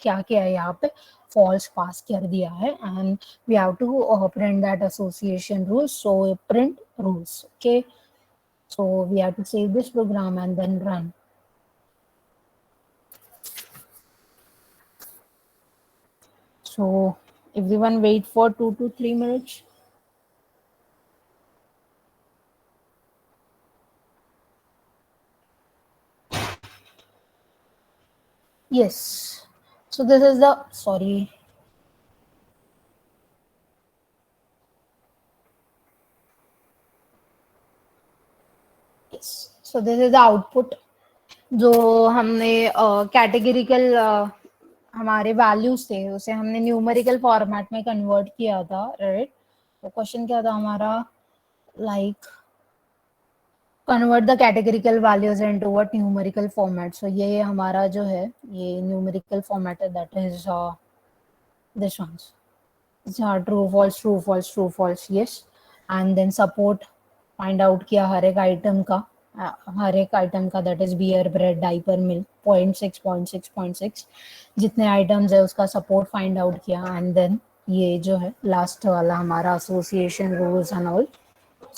क्या किया है यहाँ पे, false पास कर दिया है, and we have to print that association rules. So print rules. Okay, so we have to save this program and then run. So everyone wait for 2 to 3 minutes. Yes, so this is the, sorry, yes, so this is the output जो हमने categorical हमारे values थे उसे हमने numerical format में convert किया था, right? तो क्वेश्चन क्या था हमारा, like convert the categorical values into what, numerical format. So ये हमारा जो है ये न्यूमेरिकल फॉर्मेट है, that is this ones. True false true false true false, yes. And then support find out किया हर एक आइटम का, that is beer, bread, diaper, milk, 0.6 0.6 0.6 जितने आइटम्स है उसका सपोर्ट फाइंड आउट किया, एंड देन ये जो है लास्ट वाला हमारा association rules and all.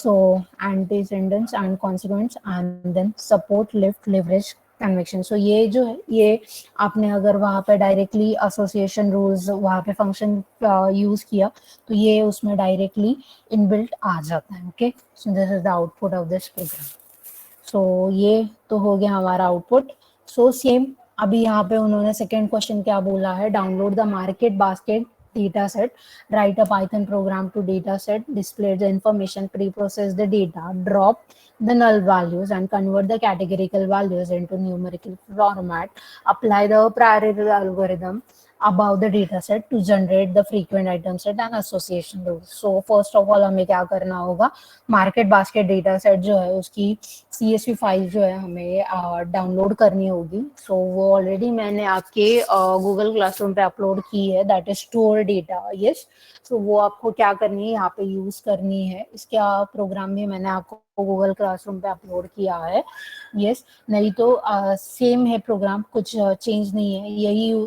So antecedents and consequence, and then support, lift, leverage, convection. So ये जो है ये आपने अगर वहाँ पे डायरेक्टली एसोसिएशन रूल्स वहाँ पे फंक्शन यूज किया तो ये उसमें डायरेक्टली इनबिल्ट आ जाता है. Okay, so this is the output of this program. So ये तो हो गया हमारा आउटपुट. सो सेम अभी यहाँ पे उन्होंने सेकेंड क्वेश्चन क्या बोला है, download the market basket data set, write a Python program to data set, display the information, pre-process the data, drop the null values and convert the categorical values into numerical format, apply the priority algorithm above the data set to generate the frequent item set and association rules. So first of all हमें क्या करना होगा, market basket data set जो है उसकी CSV file जो है हमें डाउनलोड करनी होगी. सो वो ऑलरेडी मैंने आपके गूगल क्लासरूम पे अपलोड की है, that is store data, yes. So वो आपको क्या करनी है यहाँ पे यूज करनी है, इसका प्रोग्राम भी मैंने आपको गूगल क्लासरूम पे अपलोड किया है। यस, नहीं तो सेम है प्रोग्राम, कुछ चेंज नहीं है,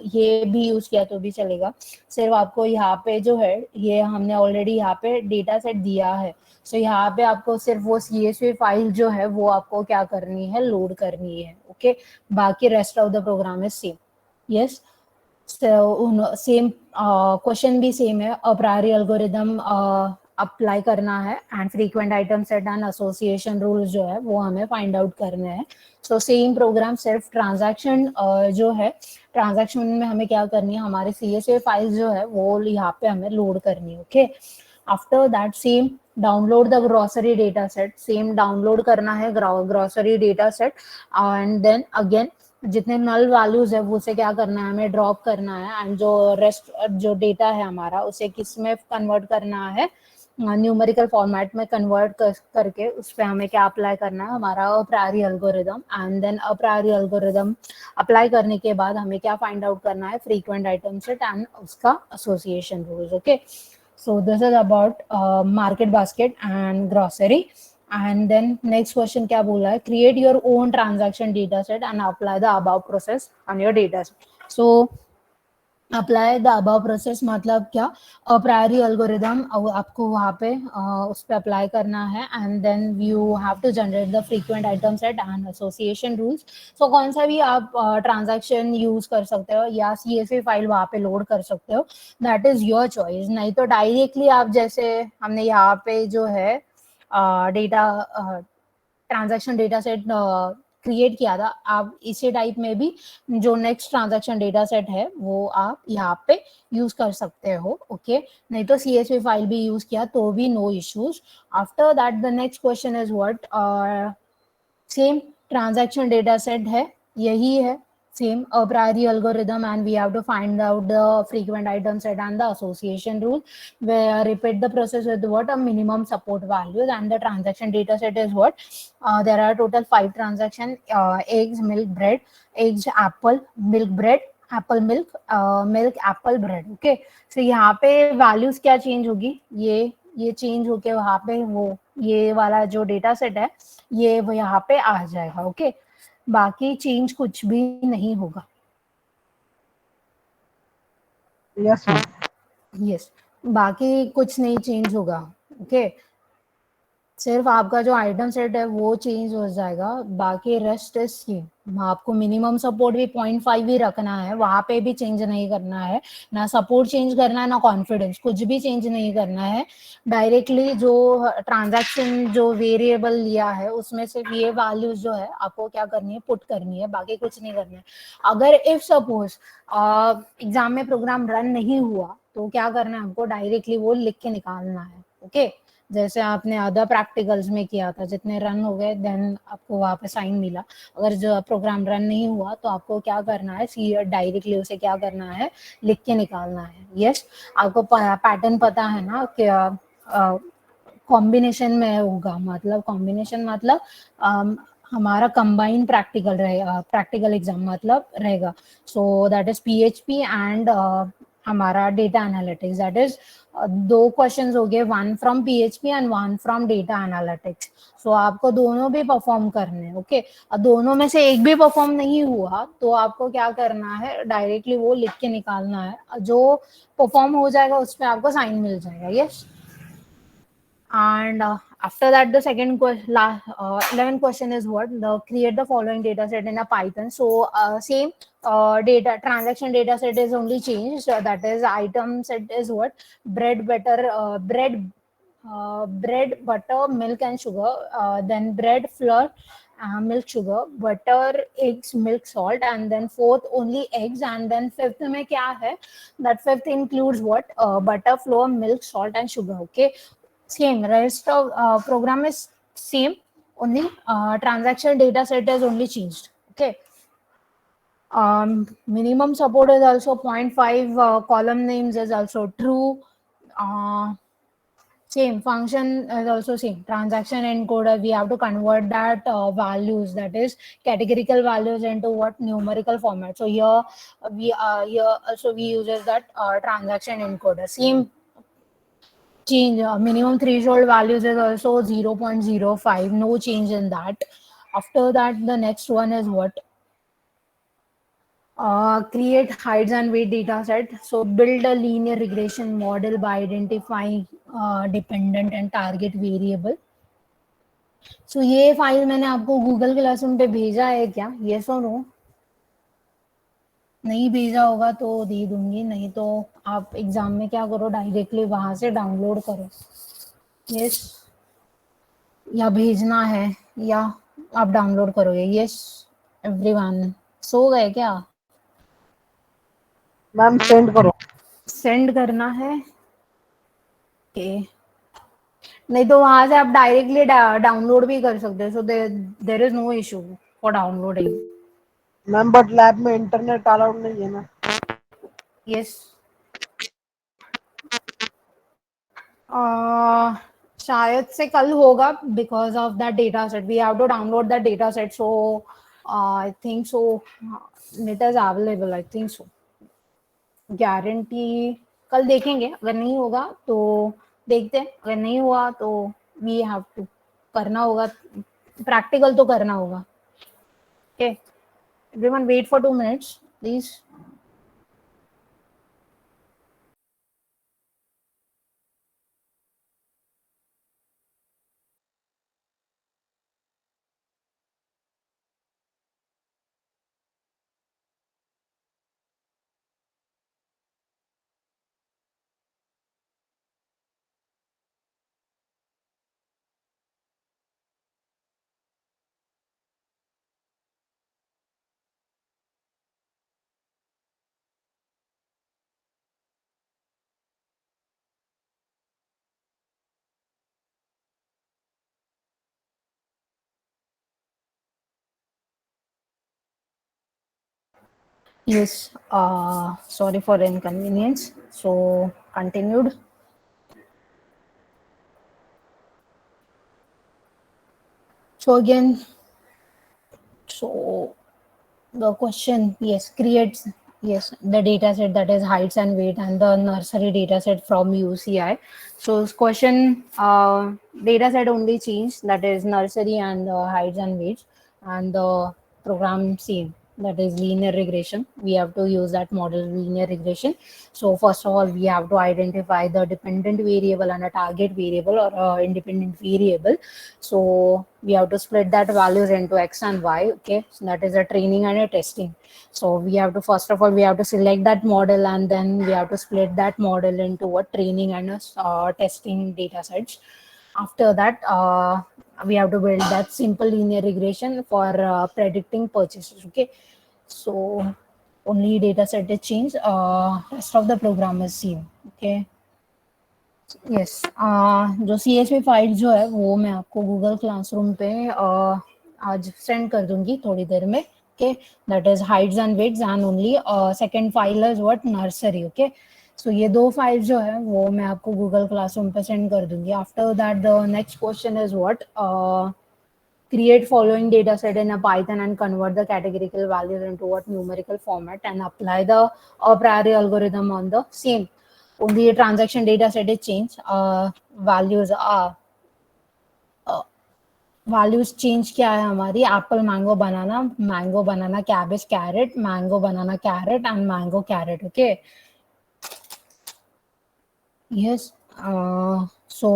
ये भी यूज किया तो भी चलेगा। सिर्फ आपको यहाँ पे जो है, ये हमने ऑलरेडी यहाँ पे डेटा सेट दिया है, सो यहाँ पे आपको सिर्फ वो CSV फाइल जो है वो आपको क्या करनी है, लोड करनी है। ओके, बाकी rest of the program is same. Yes, same question भी सेम है, अ प्रायरी एल्गोरिदम अप्लाई करना है and frequent item set and association rules जो है वो हमें फाइंड आउट करने हैं। सो सेम प्रोग्राम, सिर्फ ट्रांजैक्शन जो है, ट्रांजैक्शन में हमें क्या करनी है, हमारे CSV फाइल जो है वो यहाँ पे हमें लोड करनी है। Okay, after that same download the grocery data set, same download करना है grocery data set, and then again जितने नल वैल्यूज है वो उसे क्या करना है, हमें ड्रॉप करना है, एंड जो रेस्ट जो डेटा है हमारा उसे किस में कन्वर्ट करना है, न्यूमेरिकल फॉर्मेट में कन्वर्ट करके उस पर हमें क्या अप्लाई करना है, हमारा apriori algorithm. And then apriori algorithm apply करने के बाद हमें क्या फाइंड आउट करना है, फ्रीक्वेंट आइटम सेट एंड उसका association rules. Okay, so this is about market basket and grocery. And then next question क्या बोला है, create your own transaction data set and apply the above process on your data set. So apply the above process मतलब क्या, अ priori algorithm आपको वहाँ पे उस पर अप्लाई करना है, and then you have to generate the frequent item set and association rules. So कौन सा भी आप ट्रांजैक्शन यूज कर सकते हो या CSV फाइल वहाँ पे लोड कर सकते हो, दैट इज योर चॉइस। नहीं तो डायरेक्टली आप, जैसे हमने यहाँ पे जो है data transaction data set create किया था, आप इसी टाइप में भी जो नेक्स्ट ट्रांजैक्शन डेटा सेट है वो आप यहाँ पे यूज कर सकते हो। ओके, नहीं तो CSV फाइल भी यूज किया तो भी no issues. After that the next question is what, same transaction data set है, यही है same a priori algorithm, and we have to find out the frequent item set and the association rule, where repeat the process with what, a minimum support values, and the transaction data set is what, there are total 5 transaction, eggs, milk, bread, eggs, apple, milk, bread, apple, milk, milk, apple, bread. Okay, so यहाँ पे values क्या change होगी, ये change होके वहाँ पे वो ये वाला जो डेटा सेट है ये वो यहाँ पे आ जाएगा। ओके, बाकी चेंज कुछ भी नहीं होगा। Yes ma'am. यस, बाकी कुछ नहीं चेंज होगा। ओके, सिर्फ आपका जो आइटम सेट है वो चेंज हो जाएगा, बाकी रेस्ट इज सेम। आपको मिनिमम सपोर्ट भी 0.5 ही रखना है, वहां पे भी चेंज नहीं करना है, ना सपोर्ट चेंज करना है ना कॉन्फिडेंस, कुछ भी चेंज नहीं करना है। डायरेक्टली जो ट्रांजैक्शन जो वेरिएबल लिया है उसमें सिर्फ ये वैल्यूज जो है आपको क्या करनी है, पुट करनी है, बाकी कुछ नहीं करना है। अगर इफ सपोज एग्जाम में प्रोग्राम रन नहीं हुआ तो क्या करना है, हमको डायरेक्टली वो लिख के निकालना है। ओके, जैसे आपने अदर प्रैक्टिकल्स में किया था, जितने रन हो गए देन आपको वहाँ पे साइन मिला। अगर जो प्रोग्राम रन नहीं हुआ तो आपको क्या करना है, डायरेक्टली उसे क्या करना है, लिख के निकालना है। यस, आपको पैटर्न पता है ना कि कॉम्बिनेशन में होगा, मतलब कॉम्बिनेशन मतलब हमारा कंबाइंड प्रैक्टिकल रहेगा, प्रैक्टिकल एग्जाम मतलब रहेगा। So that is PHP and हमारा डेटा एनालिटिक्स, दैट इज दो क्वेश्चंस हो गए, one from PHP and one from data analytics. So आपको दोनों भी परफॉर्म करने हैं। ओके, दोनों में से एक भी परफॉर्म नहीं हुआ तो आपको क्या करना है, डायरेक्टली वो लिख के निकालना है, जो परफॉर्म हो जाएगा उस पर आपको साइन मिल जाएगा। Yes, and after that the second question, 11th question is what, the create the following data set in a Python. So same data transaction data set is only changed, that is item set is what, bread, butter, bread, butter, milk and sugar, then bread, flour, milk, sugar, butter, eggs, milk, salt, and then fourth only eggs, and then fifth में क्या है, that fifth includes what, butter, flour, milk, salt and sugar. Okay, same, rest of program is same, only transaction data set is only changed. Okay, minimum support is also 0.5, column names is also true, same function is also same, transaction encoder we have to convert that values, that is categorical values, into what, numerical format. So here we also we uses that transaction encoder, same change. Minimum threshold values is also 0.05, no change in that. After that, the next one is what? Create heights and weight data set. So build a linear regression model by identifying dependent and target variable. So ये file मैंने आपको Google classroom पे भेजा है क्या? Yes or no? नहीं भेजा होगा तो दे दूंगी, नहीं तो आप एग्जाम में क्या करो, डायरेक्टली वहां से डाउनलोड करो. यस, या भेजना है या आप डाउनलोड करोगे. यस एवरीवन, सो गए क्या? मैम सेंड करो. सेंड करना है. ओके, नहीं तो वहां से आप डायरेक्टली डाउनलोड भी कर सकते हो. So there is no issue for downloading. Ma'am but lab में इंटरनेट अलाउड नहीं है ना. यस, शायद से कल होगा because of that data set. We have to download that data set. So I think so it is available. I think so, guarantee कल देखेंगे. अगर नहीं होगा तो देखते हैं. अगर नहीं हुआ तो वी हैव टू करना होगा, प्रैक्टिकल तो करना होगा. Okay, everyone wait for 2 minutes please. Yes, sorry for the inconvenience. So, continued. So again, so the question, yes, creates, yes, the data set that is heights and weight and the nursery data set from UCI. So question, data set only change, that is nursery and heights and weights, and the program same, that is linear regression. We have to use that model linear regression. So first of all, we have to identify the dependent variable and a target variable or independent variable. So we have to split that values into x and y. Okay, so that is a training and a testing. So we have to, first of all, we have to select that model, and then we have to split that model into what training and testing data sets. After that, we have to build that simple linear regression for predicting purchases. Okay, so only data set is changed, rest of the program is same. Okay, yes, जो CSV file जो है वो मैं आपको Google classroom पे आज send कर दूंगी थोड़ी देर में. Okay, that is heights and weights and only second file is what nursery. Okay, so ये दो फाइल जो है वो मैं आपको गूगल क्लासरूम पे सेंड कर दूंगी. After that the next question is what, create following data set in a Python and convert the categorical values into what numerical format and apply the a priori algorithm on the same. Only a transaction data set is changed. Values are values change क्या है हमारी? Apple, mango banana, cabbage carrot, mango banana carrot and mango carrot. Okay, yes, so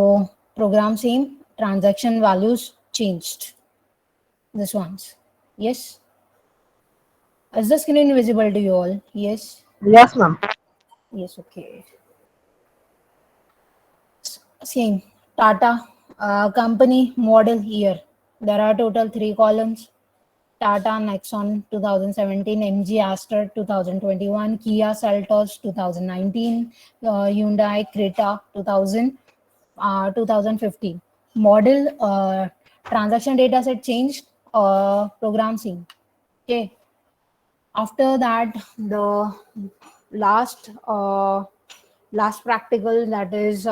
program same, transaction values changed, this ones. Yes, is the screen visible to you all? Yes, yes ma'am. yes. Okay, same. Tata, company, model, year. There are total 3 columns. Tata Nexon 2017, MG Aster 2021, Kia Seltos 2019, Hyundai Creta 2015. Model, transaction data set changed, program same. Okay. After that, the last last practical, that is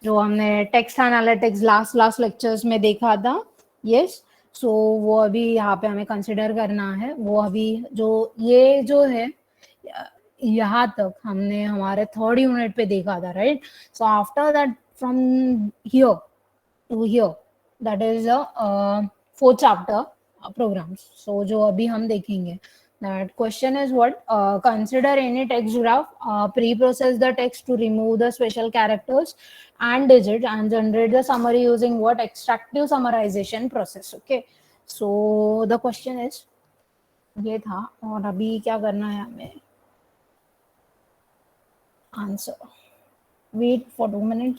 जो हमने text analytics last lectures में देखा था. Yes, so वो अभी यहाँ पे हमें कंसिडर करना है. वो अभी जो ये जो है यहाँ तक हमने हमारे थर्ड यूनिट पे देखा था, right? So after that from here to here, that is a fourth chapter programs. So जो अभी हम देखेंगे, that question is what, consider any text graph, pre-process the text to remove the special characters and digit and generate the summary using what, extractive summarization process. Okay, so the question is ये था, और अभी क्या करना है हमें, answer. Wait for 2 minutes.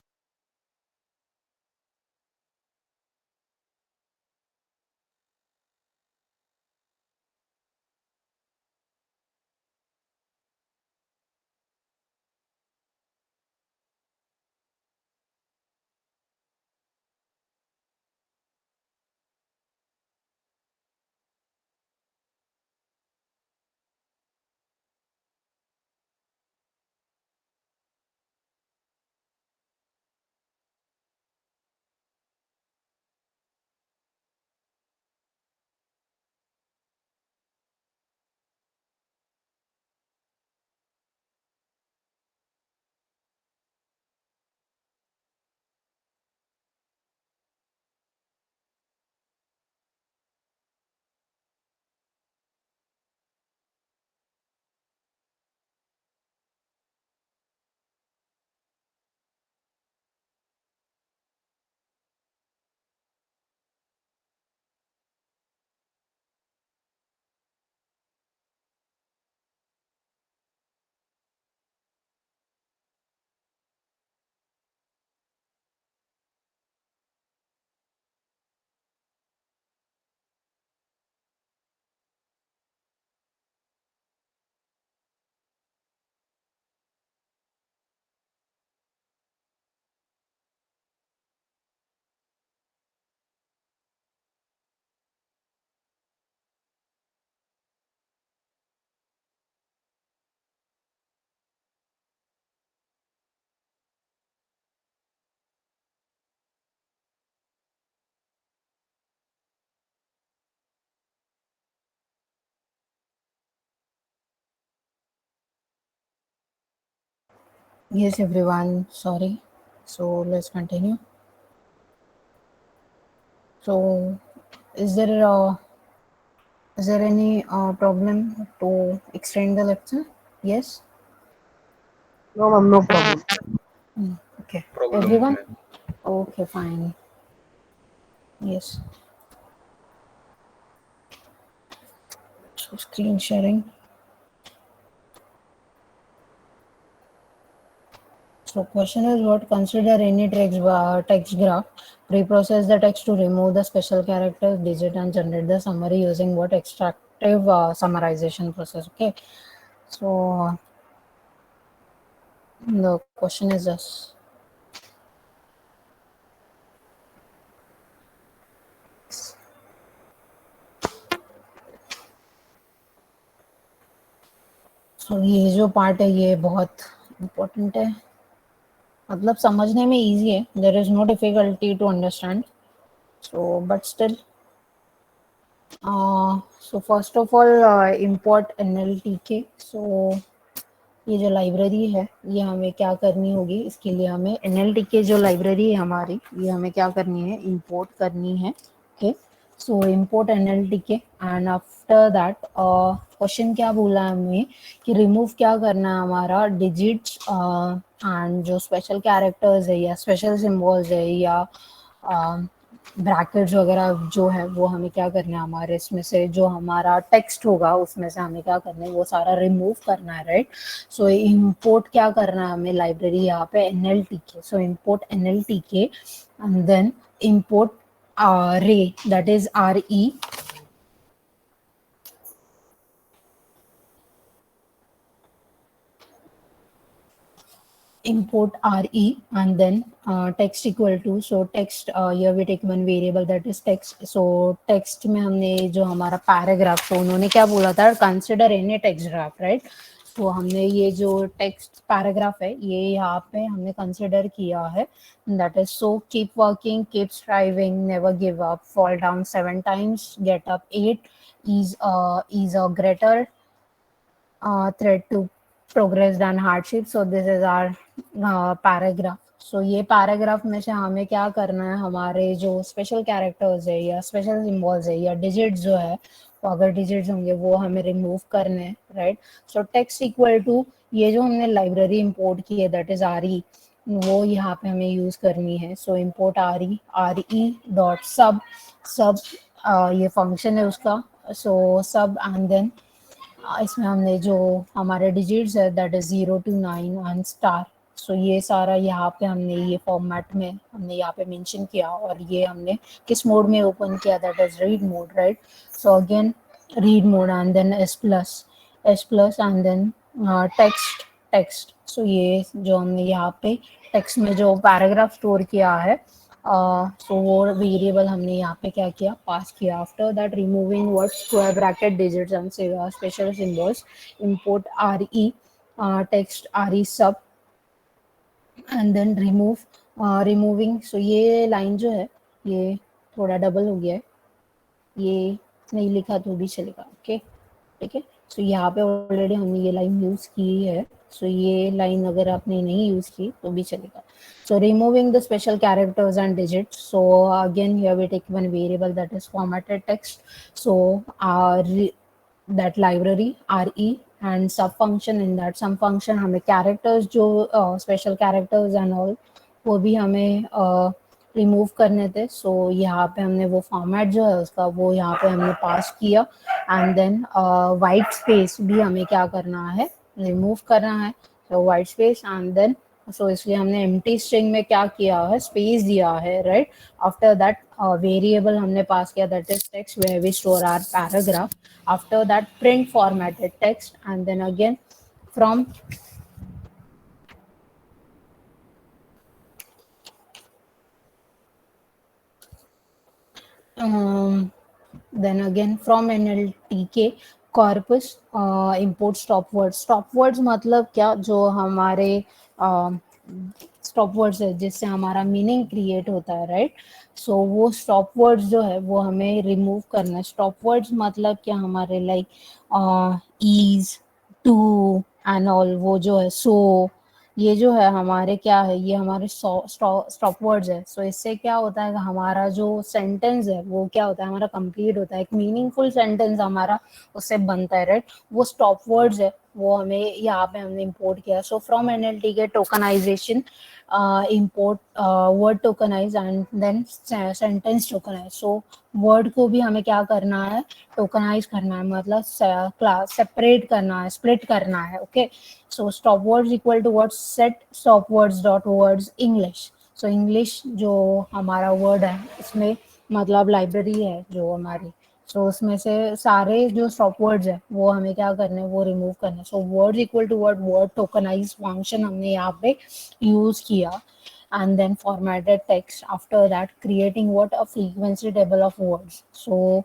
Yes, everyone. Sorry. So let's continue. So, is there any problem to extend the lecture? Yes. No, ma'am, no problem. Okay. Problem नहीं Everyone. है. Okay, fine. Yes. So screen sharing. So question is what, consider any text graph, pre-process the text to remove the special characters, digit and generate the summary using what, extractive summarization process. Okay. So the question is this. So ये जो part है ये बहुत important है, मतलब समझने में easy है, there is no difficulty to understand. So but still, so first of all import NLTK. So ये जो लाइब्रेरी है ये हमें क्या करनी होगी, इसके लिए हमें NLTK जो लाइब्रेरी है हमारी, ये हमें क्या करनी है, इंपोर्ट करनी है. Okay, so import NLTK and after that question क्या बोला है हमें कि रिमूव क्या करना है, हमारा डिजिट्स एंड जो स्पेशल कैरेक्टर्स है या स्पेशल सिंबल्स है या ब्रैकेट्स वगैरह जो है वो हमें क्या करना है, हमारे इसमें से जो हमारा टेक्स्ट होगा उसमें से हमें क्या करना है, वो सारा रिमूव करना है, राइट? सो इंपोर्ट क्या करना है हमें, लाइब्रेरी यहाँ पे NLTK. So import NLTK and then import re, that is RE. Import RE and then text equal to, so text, here we take one variable that is text. So text में हमने जो हमारा paragraph, तो उन्होंने क्या बोला था, consider any text graph, right? तो हमने ये जो टेक्स्ट पैराग्राफ है ये यहाँ पे हमने कंसिडर किया है, that is so keep working, keep striving, never give up, fall down 7 times, get up 8, is a greater threat to progress and hardship. So this is our paragraph. So ये paragraph में से हमें क्या करना है, हमारे जो स्पेशल कैरेक्टर्स है या स्पेशल सिंबल्स है या डिजिट्स जो है, तो अगर डिजिट्स होंगे वो हमें रिमूव करने हैं, right. So text equal to ये जो हमने लाइब्रेरी इंपोर्ट की है दैट इज आर ई, वो यहाँ पे हमें यूज करनी है. सो इम्पोर्ट आर ई डॉट सब. सब ये फंक्शन है उसका. सो सब एंड देन इसमें हमने जो हमारे डिजिट्स है that is 0 to 9 and star. So ये सारा यहाँ पे हमने ये फॉर्मेट में हमने यहाँ पे मेंशन किया, और ये हमने किस मोड में ओपन किया, that is read mode, right. So again read mode and then S plus and then text. So ये जो हमने यहाँ पे टेक्स्ट में जो पैराग्राफ स्टोर किया है, सो वो वेरिएबल हमने यहाँ पे क्या किया, पास किया. After that removing word square bracket digits and special symbols, import R E text R E सब एंड देन रिमूविंग. सो ये लाइन जो है ये थोड़ा डबल हो गया है, ये नहीं लिखा तो भी चलेगा, ओके, ठीक है. सो यहाँ पे ऑलरेडी हमने ये लाइन यूज की है. सो ये लाइन अगर आपने नहीं यूज की तो भी चलेगा. So removing the special characters and digits. So again here we take one variable that is formatted text. So that library re and sub function, in that sub function हमें characters जो special characters and all वो भी हमें remove करने थे. सो यहाँ पे हमने वो फॉर्मेट जो है उसका वो यहाँ पे हमने पास किया. एंड देन वाइट स्पेस भी हमें क्या करना है, रिमूव करना है. So white space and then so इसलिए हमने एम्प्टी स्ट्रिंग में क्या किया है, स्पेस दिया है, राइट. आफ्टर दैट वेरिएबल हमने पास किया that is text where we store our paragraph. After that print formatted text and then again from then again from NLTK corpus import stop words. Stop words मतलब क्या, जो हमारे stop words है जिससे हमारा meaning create होता है, right. सो वो स्टॉप वर्ड्स जो है वो हमें रिमूव करना है. स्टॉप वर्ड्स मतलब क्या, हमारे like is, to and all, वो जो है सो, ये जो है हमारे क्या है, ये हमारे स्टॉप वर्ड्स है. सो इससे क्या होता है कि हमारा जो सेंटेंस है वो क्या होता है, हमारा कंप्लीट होता है, एक मीनिंगफुल सेंटेंस हमारा उससे बनता है, राइट. वो स्टॉप वर्ड्स है वो हमें यहाँ पे हमने इंपोर्ट किया. So from NLTK tokenization import word tokenize and then sentence tokenize. So word को भी हमें क्या करना है, टोकनाइज करना है, मतलब क्लास सेपरेट करना है, स्प्लिट करना है, okay. So stop words equal to word set stop words dot words English. So English जो हमारा वर्ड है इसमें मतलब लाइब्रेरी है जो हमारी. सो उसमें से सारे जो स्टॉप वर्ड्स है वो हमें क्या करने हैं, वो रिमूव करने हैं. So words equal to word tokenize function हमने यहाँ पे यूज किया. and then formatted text. After that creating what, a frequency table of words. So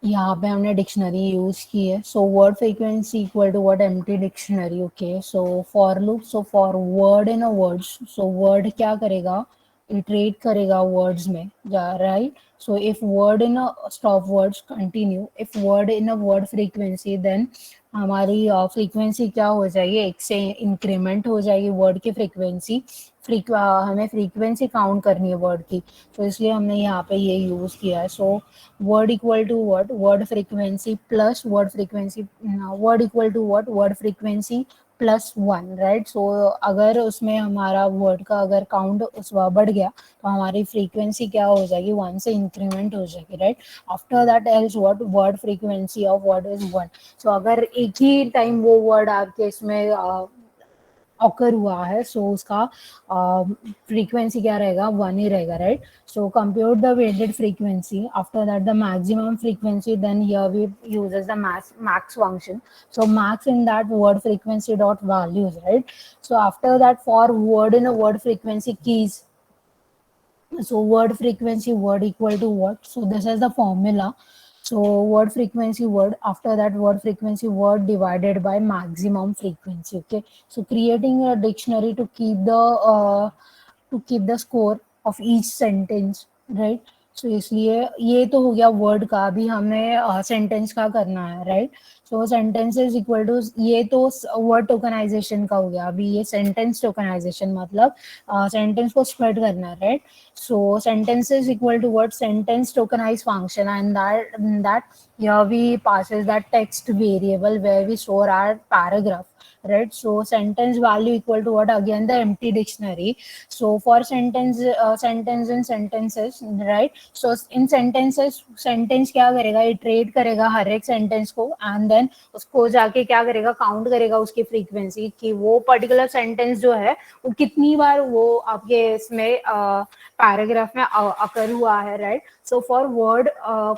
यहाँ पे हमने डिक्शनरी यूज की है. So word frequency equal to word empty dictionary, okay. So for loop, so for word in a words, so word क्या करेगा, iterate करेगा words में, right. So if word in a stop words continue, if word in a word frequency, then हमारी frequency क्या हो जाएगी, एक से इंक्रीमेंट हो जाएगी वर्ड की फ्रीक्वेंसी. हमें फ्रीक्वेंसी काउंट करनी है वर्ड की, तो इसलिए हमने यहाँ पे ये यूज किया है. So word equal to word frequency plus word frequency, word equal to word frequency plus 1, right. So अगर उसमें हमारा वर्ड का अगर काउंट उस बढ़ गया तो हमारी फ्रीक्वेंसी क्या हो जाएगी, 1 से इंक्रीमेंट हो जाएगी, right. After that else word frequency of word is 1. सो अगर एक ही टाइम वो वर्ड आपके इसमें ऑकर हुआ है, सो उसका फ्रीक्वेंसी क्या रहेगा, 1 ही रहेगा, right. So compute the weighted frequency. After that the maximum frequency, then here we uses the max function. So max in that word frequency dot values, right. So after that for word in a word frequency keys, so word frequency word equal to what, so this is the formula. So word frequency word, after that word frequency word divided by maximum frequency, okay. So creating a dictionary to keep the score of each sentence, right. So इसलिए ये तो हो गया word का. अभी हमें sentence का करना है, right. So sentence is equal to, ये तो वर्ड टोकनाइजेशन का हो गया। अभी ये सेंटेंस टोकनाइजेशन मतलब सेंटेंस को स्प्रेड करना, right? So sentence is equal to word sentence tokenize function, and that here we passes that text variable where we store our paragraph, right? So sentence value equal to what? Again the empty dictionary. So for sentence and sentences, right? So in sentences, sentence क्या करेगा, iterate करेगा हर एक sentence को, and then उसको जाके क्या करेगा, count करेगा उसकी फ्रीक्वेंसी कि वो पर्टिकुलर सेंटेंस जो है वो कितनी बार वो आपके इसमें पैराग्राफ में अकर हुआ है, right? So for word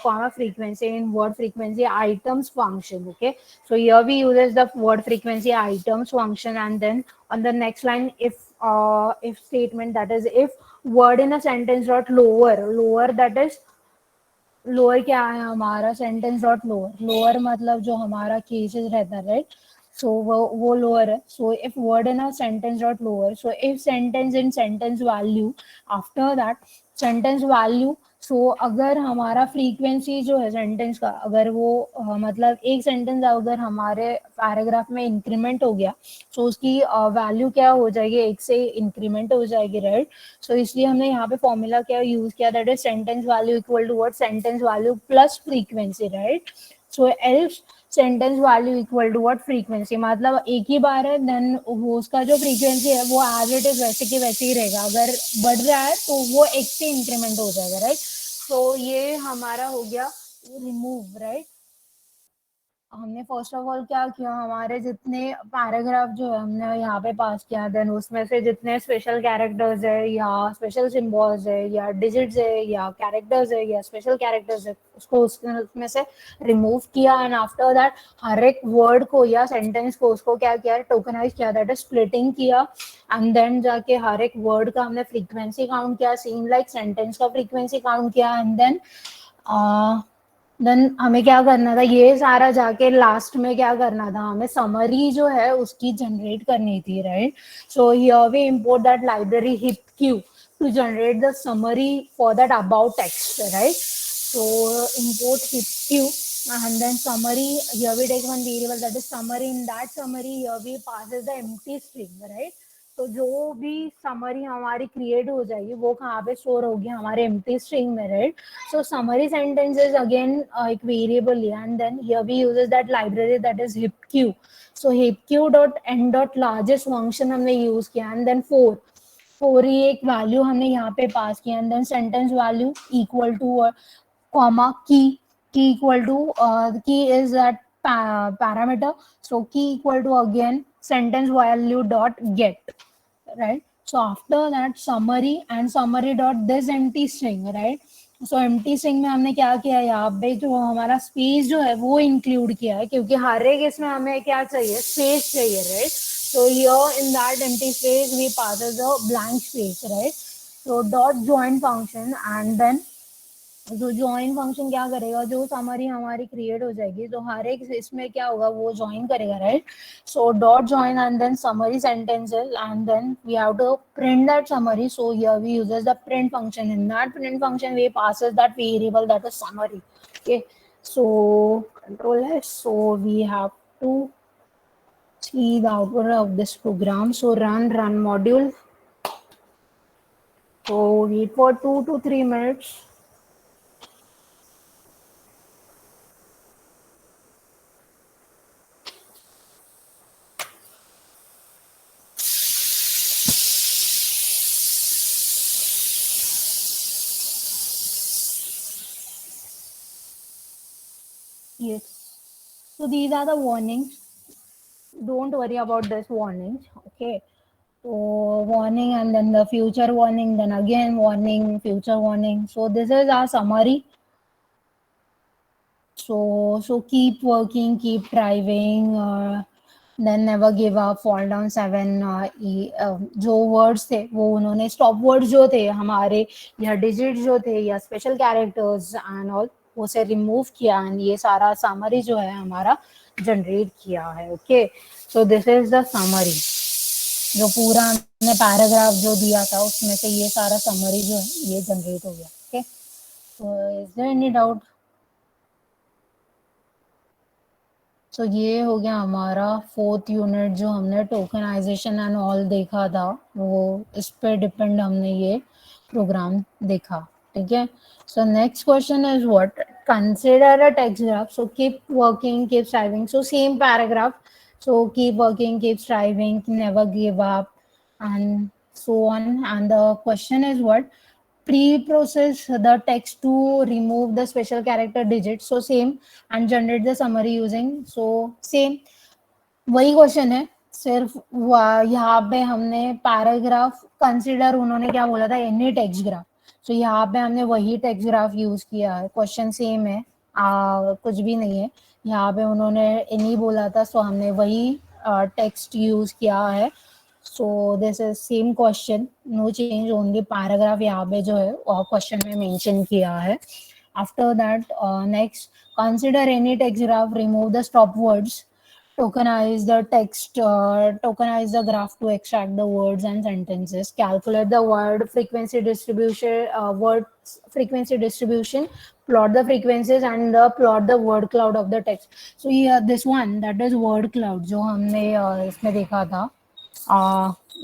comma frequency, in word frequency items function, okay? So here we uses the word frequency items function, and then on the next line if statement, that is if word in a sentence dot lower that is lower क्या है हमारा, sentence dot lower, lower मतलब जो हमारा cases रहता है, right? सो वो lower है। So if word in a sentence dot lower, so if sentence in sentence value, after that sentence value, so अगर हमारा फ्रीक्वेंसी जो है सेंटेंस का, अगर वो मतलब एक सेंटेंस अगर हमारे पैराग्राफ में इंक्रीमेंट हो गया, सो उसकी वैल्यू क्या हो जाएगी, एक से इंक्रीमेंट हो जाएगी, राइट? सो इसलिए हमने यहाँ पे फॉर्मूला क्या यूज किया, that is sentence value equal to what, sentence value plus frequency, right? So else sentence value equal to what, frequency, मतलब एक ही बार है, देन वो उसका जो फ्रीक्वेंसी है वो एज इट इज वैसे की वैसे ही रहेगा, अगर बढ़ रहा है तो वो एक से इंक्रीमेंट हो जाएगा, राइट? सो ये हमारा हो गया रिमूव, राइट? हमने फर्स्ट ऑफ ऑल क्या किया, हमारे जितने पैराग्राफ जो है हमने यहाँ पे पास किया, देन उसमें से जितने स्पेशल कैरेक्टर्स है या स्पेशल सिंबल्स है या डिजिट्स है या कैरेक्टर्स है या स्पेशल कैरेक्टर्स है, उसको उसमें से रिमूव किया, एंड आफ्टर दैट हर एक वर्ड को या सेंटेंस को उसको क्या किया, टोकनाइज किया, दैट इज स्प्लिटिंग किया, एंड देन जाके हर एक वर्ड का हमने फ्रीक्वेंसी काउंट किया, सेम लाइक सेंटेंस का फ्रीक्वेंसी काउंट किया, एंड देन हमें क्या करना था, ये सारा जाके लास्ट में क्या करना था, हमें समरी जो है उसकी जनरेट करनी थी, right? So here we import that library HipQ to generate the summary for that about text, right? So import HipQ, and then summary, here we take one variable that is summary. In that summary here we passes the empty string, right? तो जो भी summary हमारी create हो जाएगी वो कहाँ पे store होगी, हमारे एम्प्टी स्ट्रिंग में, right? So summary sentences again एक वेरिएबल लिया, and then here we uses that library that is HipQ. So HipQ dot and dot largest function हमने यूज किया, एंड देन फोर ही एक वैल्यू हमने यहाँ पे पास किया, and then sentence value equal to comma key equal to key is that parameter, so key equal to again sentence value dot get, right? So after that summary and summary dot this empty string, right? So empty string में हमने क्या किया, यहाँ पे जो हमारा space जो है वो इंक्लूड किया है, क्योंकि हर एक इसमें हमें क्या चाहिए, स्पेस चाहिए, right? So here in that empty space we pass a blank space, right? So dot join function, and then जो ज्वाइन फंक्शन क्या करेगा, जो समरी हमारी क्रिएट हो जाएगी तो हर एक इसमें क्या होगा, वो ज्वाइन करेगा, right? So dot join and then summary sentences, and then we have to print that summary. So here we uses the print function. In that print function we passes that variable that is summary. Okay, so control S. So we have to see the output of this program. So run module. So wait for 2 to 3 minutes. Yes. So these are the warnings. Don't worry about this warnings. Okay. So warning, and then the future warning, then again warning, future warning. So this is our summary. So keep working, keep driving, then never give up, fall down 7. जो words थे वो उन्होंने stop word जो थे हमारे, या digit जो थे या स्पेशल कैरेक्टर्स एंड ऑल, वो से रिमूव किया, एंड ये सारा समरी जो है हमारा जनरेट किया है. Okay, so this is the summary. जो पूरा हमने पैराग्राफ जो दिया था उसमें से ये सारा समरी जो है ये जनरेट हो गया. Okay, so is there any doubt? So ये हो गया हमारा 4th यूनिट जो हमने टोकनाइजेशन एंड ऑल देखा था, वो इस पे डिपेंड हमने ये प्रोग्राम देखा, ठीक है। So next question is what, consider a text graph, so keep working keep striving, so same paragraph, so keep working keep striving never give up and so on. And the question is what, pre-process the text to remove the special character digit, so same, and generate the summary using, so same, वही question है, सिर्फ यहाँ पे हमने paragraph consider, उन्होंने क्या बोला था, एनी टेक्स्ट ग्राफ, तो यहाँ पे हमने वही टेक्स्ट ग्राफ यूज किया है, क्वेश्चन सेम है, कुछ भी नहीं है, यहाँ पे उन्होंने एनी बोला था, सो हमने वही टेक्स्ट यूज किया है, so this is same question, no change, only paragraph यहाँ पे जो है क्वेश्चन में मेंशन किया है। After that next, consider any text graph, remove the stop words, tokenize the text, tokenize the graph to extract the words and sentences, calculate the word frequency distribution, plot the frequencies and plot the word cloud of the text. So yeah, this one, that is word cloud जो हमने इसमें देखा था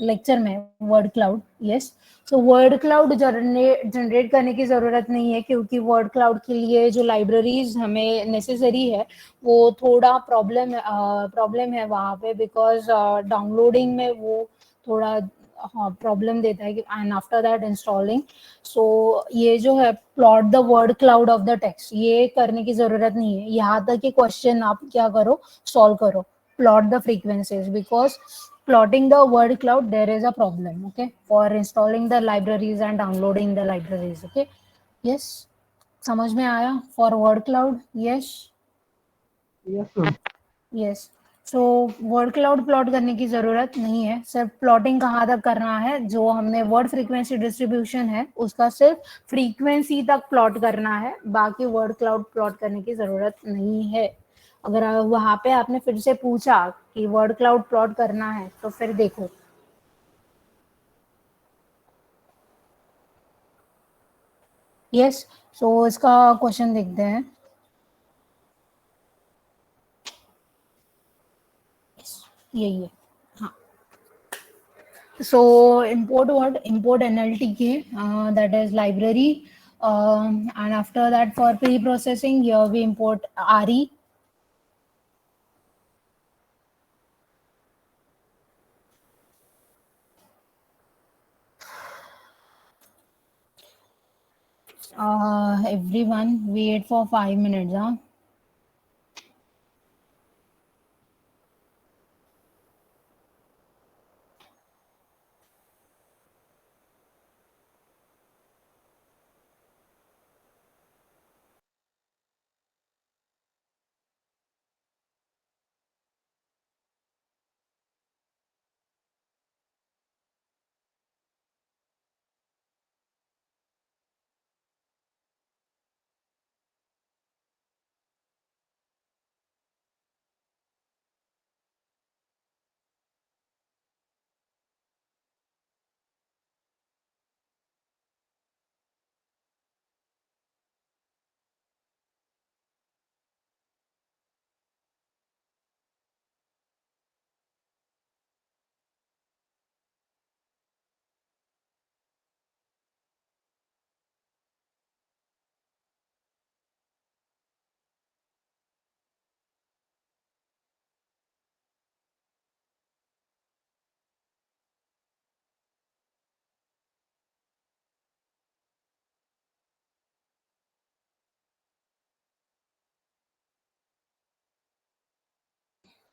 lecture में, word cloud, yes. So word cloud generate करने की ज़रूरत नहीं है, क्योंकि वर्ड क्लाउड के लिए जो लाइब्रेरीज हमें नेसेसरी है वो थोड़ा प्रॉब्लम है वहाँ पे, बिकॉज डाउनलोडिंग में वो थोड़ा हाँ प्रॉब्लम देता है, एंड आफ्टर दैट इंस्टॉलिंग, सो ये जो है plot the word cloud of the text, ये करने की ज़रूरत नहीं है, यहाँ तक कि क्वेश्चन आप क्या करो, सॉल्व करो, plot the frequencies, because plotting the word cloud there is a problem, okay, for installing the libraries and downloading the libraries, okay, yes, समझ में आया, for word cloud, yes, Yes, ma'am. yes, so word cloud plot करने की जरूरत नहीं है, सिर्फ plotting कहाँ तक करना है, जो हमने वर्ड फ्रीक्वेंसी डिस्ट्रीब्यूशन है उसका सिर्फ फ्रीक्वेंसी तक प्लॉट करना है, बाकी वर्ड क्लाउड प्लॉट करने की जरूरत नहीं है। अगर वहां पे आपने फिर से पूछा कि वर्ड क्लाउड प्लॉट करना है, तो फिर देखो, यस, सो इसका क्वेश्चन देखते हैं, यही है, हाँ। सो import what, import NLTK, that is library, and after that for pre-processing here we import RE, everyone wait for 5 minutes, huh?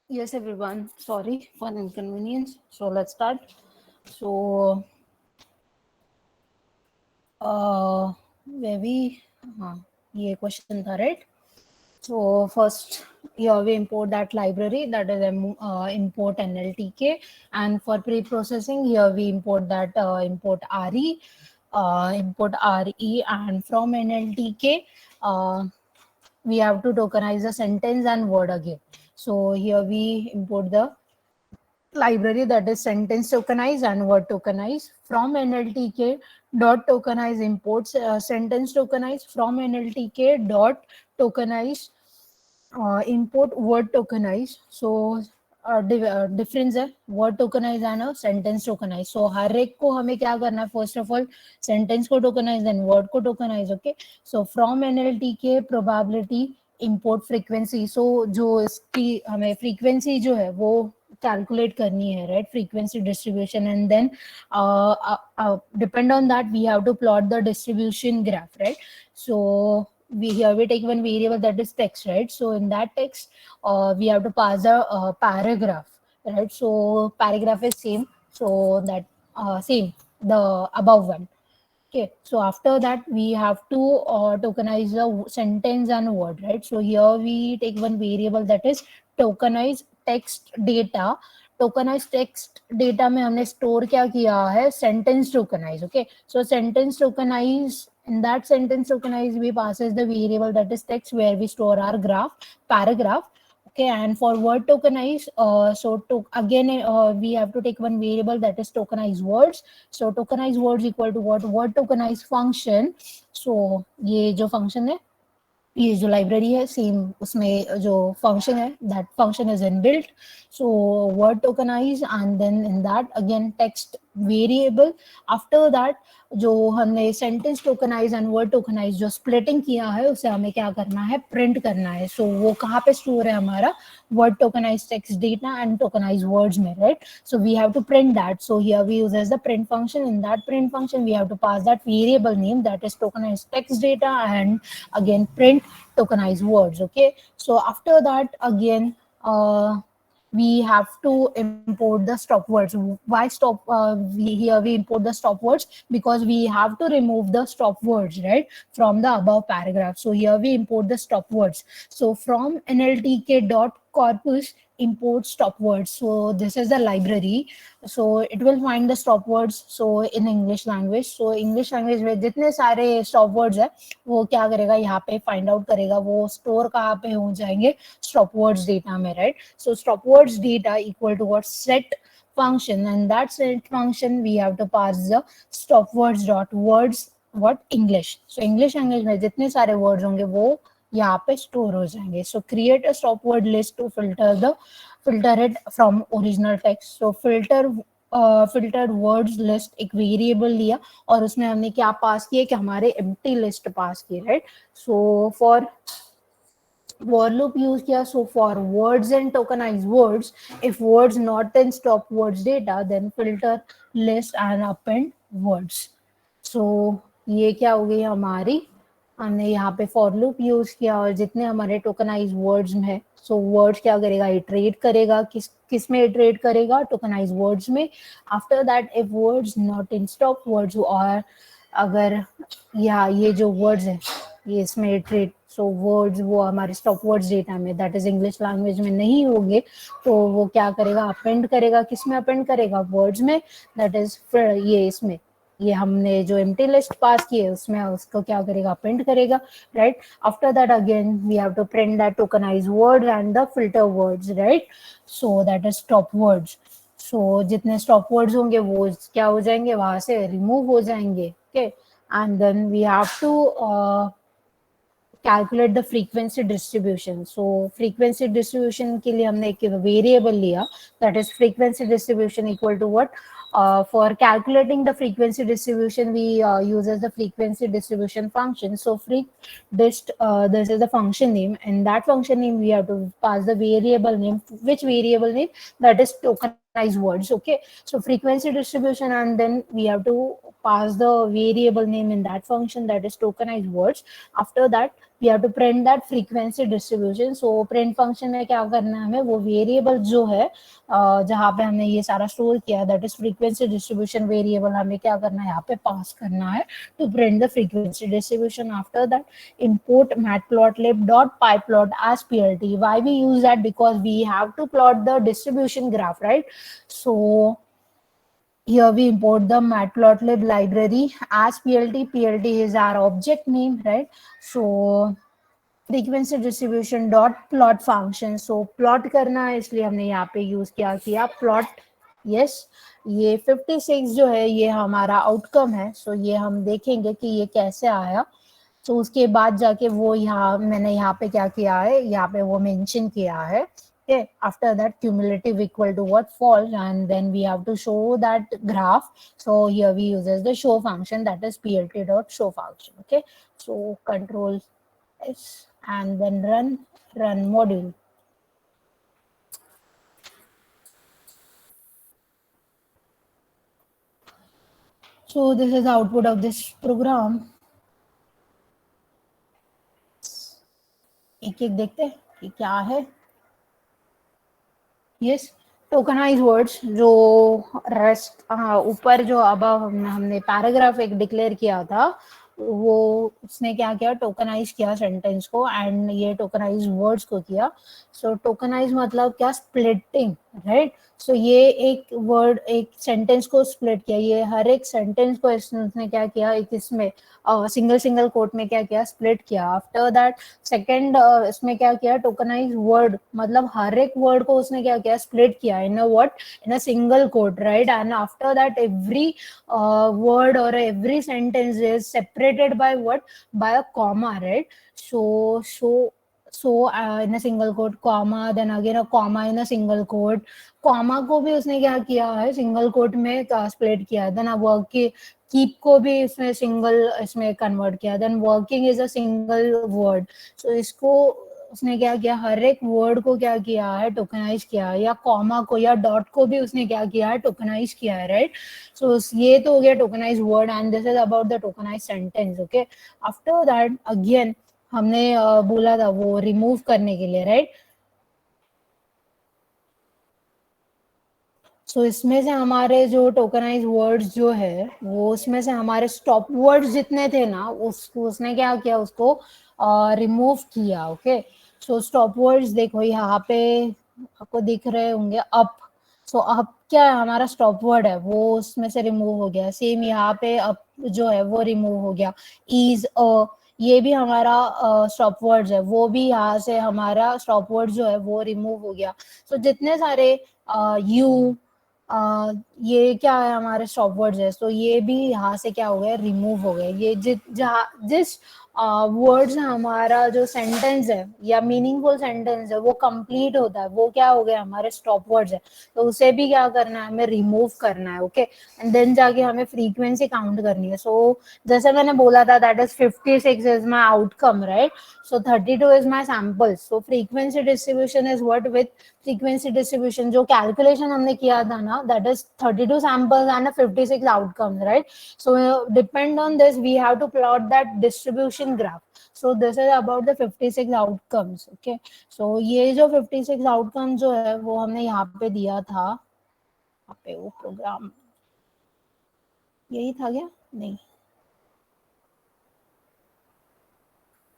Yes, everyone. Sorry for the inconvenience. So let's start. So, where we, ये question था, right? So first, here we import that library, that is import NLTK, and for pre-processing here we import that import RE, and from NLTK we have to tokenize the sentence and word again. So here we import the library, that is sentence tokenize and word tokenize, from NLTK dot tokenize imports sentence tokenize, from NLTK dot tokenize import word tokenize. So difference है word tokenize and sentence tokenize. So हर एक को हमें क्या करना है, first of all sentence को tokenize then word को tokenize. Okay, so from NLTK probability import frequency. So जो इसकी हमें फ्रीक्वेंसी जो है वो कैलकुलेट करनी है, right, frequency distribution, and then depend on that we have to plot the distribution graph, right. So we take one variable that is text, right? So in that text we have to pass a paragraph, right? So paragraph is same, so that same the above one. Okay, so after that we have to tokenize the sentence and word, right? So here we take one variable that is tokenize text data. Tokenise text data में हमने store क्या किया है, sentence tokenise. Okay, so sentence tokenise, in that sentence tokenize we passes the variable that is text where we store our graph paragraph. Okay, and for word tokenize, so to again we have to take one variable that is tokenize words. So tokenize words equal to what, word tokenize function. So ये जो function है, ये जो library है same, उसमें जो function है that function is inbuilt. So word tokenize and then in that again text variable. After that जो हमने sentence tokenize and word tokenize जो स्प्लिटिंग किया है उसे हमें क्या करना है, प्रिंट करना है. सो वो कहाँ पे स्टोर है हमारा, word tokenize text data and tokenize words में, right. So we have to print that. So here we use as the print function. In that print function we have to pass that variable name that is tokenize text data and again print tokenize words. Okay, so after that again we have to import the stop words. Why stop here we import the stop words? Because we have to remove the stop words, right, from the above paragraph. So here we import the stop words. So from nltk dot corpus import stop words. So this is the library, so it will find the stop words. So in English language, so English language में जितने सारे stop words है वो क्या करेगा, यहाँ पे find out करेगा वो store कहाँ पे हो जाएंगे, stop words data में, right. So stop words data equal to what, set function, and that set function we have to pass the stop words dot words what English. So English language में जितने सारे words होंगे वो यहाँ पे store हो जाएंगे. So create a stop word list to filter it from original text. So filtered words list एक वेरिएबल लिया और उसमें हमने क्या पास किया कि हमारे एम्प्टी लिस्ट पास किए, right. So for for loop use किया. So for words and tokenize words, if words not in stop words data, then filter list and append words. So ये क्या हो गई हमारी, हमने यहाँ पे फॉर लूप यूज किया और जितने हमारे टोकनाइज वर्ड्स में है, सो वर्ड्स क्या करेगा, इटरेट करेगा. किस में इटरेट करेगा, टोकनाइज वर्ड्स में. After that if words not in stop words, और अगर ये जो वर्ड्स है ये इसमें इटरेट, सो वर्ड्स वो हमारे स्टॉप वर्ड्स डेटा में दैट इज इंग्लिश लैंग्वेज में नहीं होंगे, तो वो क्या करेगा, अपेंड करेगा. किस में अपेंड करेगा, वर्ड्स में, दैट इज ये इसमें, ये हमने जो एम्प्टी लिस्ट पास की है उसमें उसको क्या करेगा, अपेंड करेगा, right. After that again we have to print that tokenize word and the filter words, right. So that is stop words. So जितने स्टॉप वर्ड्स होंगे वो क्या हो जाएंगे, वहां से रिमूव हो जाएंगे. Okay, and then we have to calculate the frequency distribution. So frequency distribution के लिए हमने एक variable लिया, that is frequency distribution equal to what, for calculating the frequency distribution we use as the frequency distribution function. So this is the function name, and that function name we have to pass the variable name. Which variable name, that is tokenized words. Okay, so frequency distribution, and then we have to pass the variable name in that function, that is tokenized words. After that we have to print that frequency distribution. So print function में क्या करना है हमें, वो variable जो है जहाँ पे हमने ये सारा स्टोर किया, that is frequency distribution variable, हमें क्या करना है, यहाँ पे पास करना है to print the frequency distribution. After that import matplotlib.pyplot as plt. Why we use that, because we have to plot the distribution graph, right. So here we import the matplotlib library as plt. Plt is our object name, right. So frequency distribution dot plot function. So plot करना है इसलिए हमने यहाँ पे use किया plot. yes, ये 56 जो है ये हमारा आउटकम है. सो ये हम देखेंगे कि ये कैसे आया. तो उसके बाद जाके वो यहाँ मैंने यहाँ पे क्या किया है, यहाँ पे वो मेंशन किया है. Okay, after that cumulative equal to what, false, and then we have to show that graph. So here we uses the show function, that is plt dot show function. Okay, so control S and then run module. So this is the output of this program. एक एक देखते हैं कि क्या है. Yes, tokenise words जो rest ऊपर जो अब हमने पैराग्राफ एक डिक्लेयर किया था, वो उसने क्या किया, टोकनाइज किया सेंटेंस को एंड ये टोकनाइज वर्ड्स को किया. सो टोकनाइज मतलब क्या, स्प्लिटिंग, राइट. सो ये एक वर्ड एक सेंटेंस को स्प्लिट किया, ये हर एक सेंटेंस को इसने क्या किया, एक इसमें सिंगल कोट में क्या किया, स्प्लिट किया. आफ्टर दैट सेकेंड इसमें क्या किया, टोकनाइज वर्ड मतलब हर एक वर्ड को उसने क्या किया, स्प्लिट किया in a what, in a single quote, right. And after that every word or every sentence is separated by what, by a comma, right. So in a single quote comma, then again a comma in a single quote. Comma को भी उसने क्या किया है, single quote में split किया. Then work की keep को भी इसमें सिंगल इसमें कन्वर्ट किया. Then working is a single word. So इसको उसने क्या किया, हर एक वर्ड को क्या किया है, टोकनाइज किया है, या कॉमा को या डॉट को भी उसने क्या किया है, टोकनाइज किया है, राइट. सो ये तो हो गया tokenise word and this is about the tokenise sentence. Okay, after that again हमने बोला था वो रिमूव करने के लिए, राइट. सो इसमें से हमारे जो टोकनाइज वर्ड्स जो है, वो उसमें से हमारे स्टॉप वर्ड्स जितने थे ना, उसको उसने क्या किया, उसको रिमूव किया. ओके, सो स्टॉप वर्ड्स देखो यहाँ पे आपको दिख रहे होंगे, अप. सो अप क्या है, हमारा स्टॉप वर्ड है, वो उसमें से रिमूव हो गया. सेम यहाँ पे अप जो है वो रिमूव हो गया. ईज ये भी हमारा स्टॉप वर्ड्स है, वो भी यहाँ से हमारा स्टॉप वर्ड जो है वो रिमूव हो गया. सो जितने सारे यू ये क्या है, हमारे स्टॉप वर्ड्स है. सो ये भी यहाँ से क्या हो गया, रिमूव हो गए. ये जिस वर्ड से हमारा जो सेंटेंस है या मीनिंगफुल सेंटेंस है वो कंप्लीट होता है, वो क्या हो गया, हमारे स्टॉप वर्ड्स है. तो उसे भी क्या करना है, हमें रिमूव करना है. ओके, एंड देन जाके हमें फ्रीक्वेंसी काउंट करनी है. सो जैसे मैंने बोला था, that is 56 is my outcome, right. So 32 is my sample. So frequency distribution is what, with frequency distribution जो कैलकुलेशन हमने किया था ना, that is 32 samples and a 56 outcomes, right. So depend on this we have to plot that distribution graph. So this is about the 56 outcomes. Okay, so ये जो 56 outcomes जो है वो हमने यहाँ पे दिया था, यहाँ पे वो प्रोग्राम यही था क्या, नहीं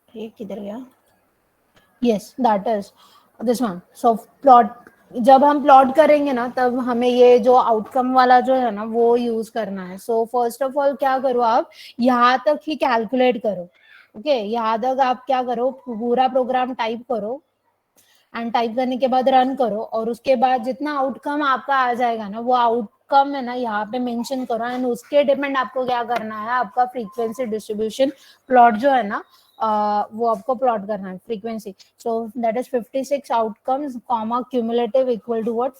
ये किधर गया, yes that is this one. So plot, जब हम प्लॉट करेंगे ना तब हमें ये जो आउटकम वाला जो है ना वो यूज करना है. सो फर्स्ट ऑफ ऑल क्या करो, आप यहाँ तक ही कैलकुलेट करो. ओके, यहाँ तक आप क्या करो, पूरा प्रोग्राम टाइप करो एंड टाइप करने के बाद रन करो, और उसके बाद जितना आउटकम आपका आ जाएगा ना, वो आउटकम है ना यहाँ पे मेंशन करो एंड उसके डिपेंड आपको क्या करना है, आपका फ्रीक्वेंसी डिस्ट्रीब्यूशन प्लॉट जो है ना वो आपको प्लॉट करना है, frequency. So that is 56 outcomes comma cumulative equal to what,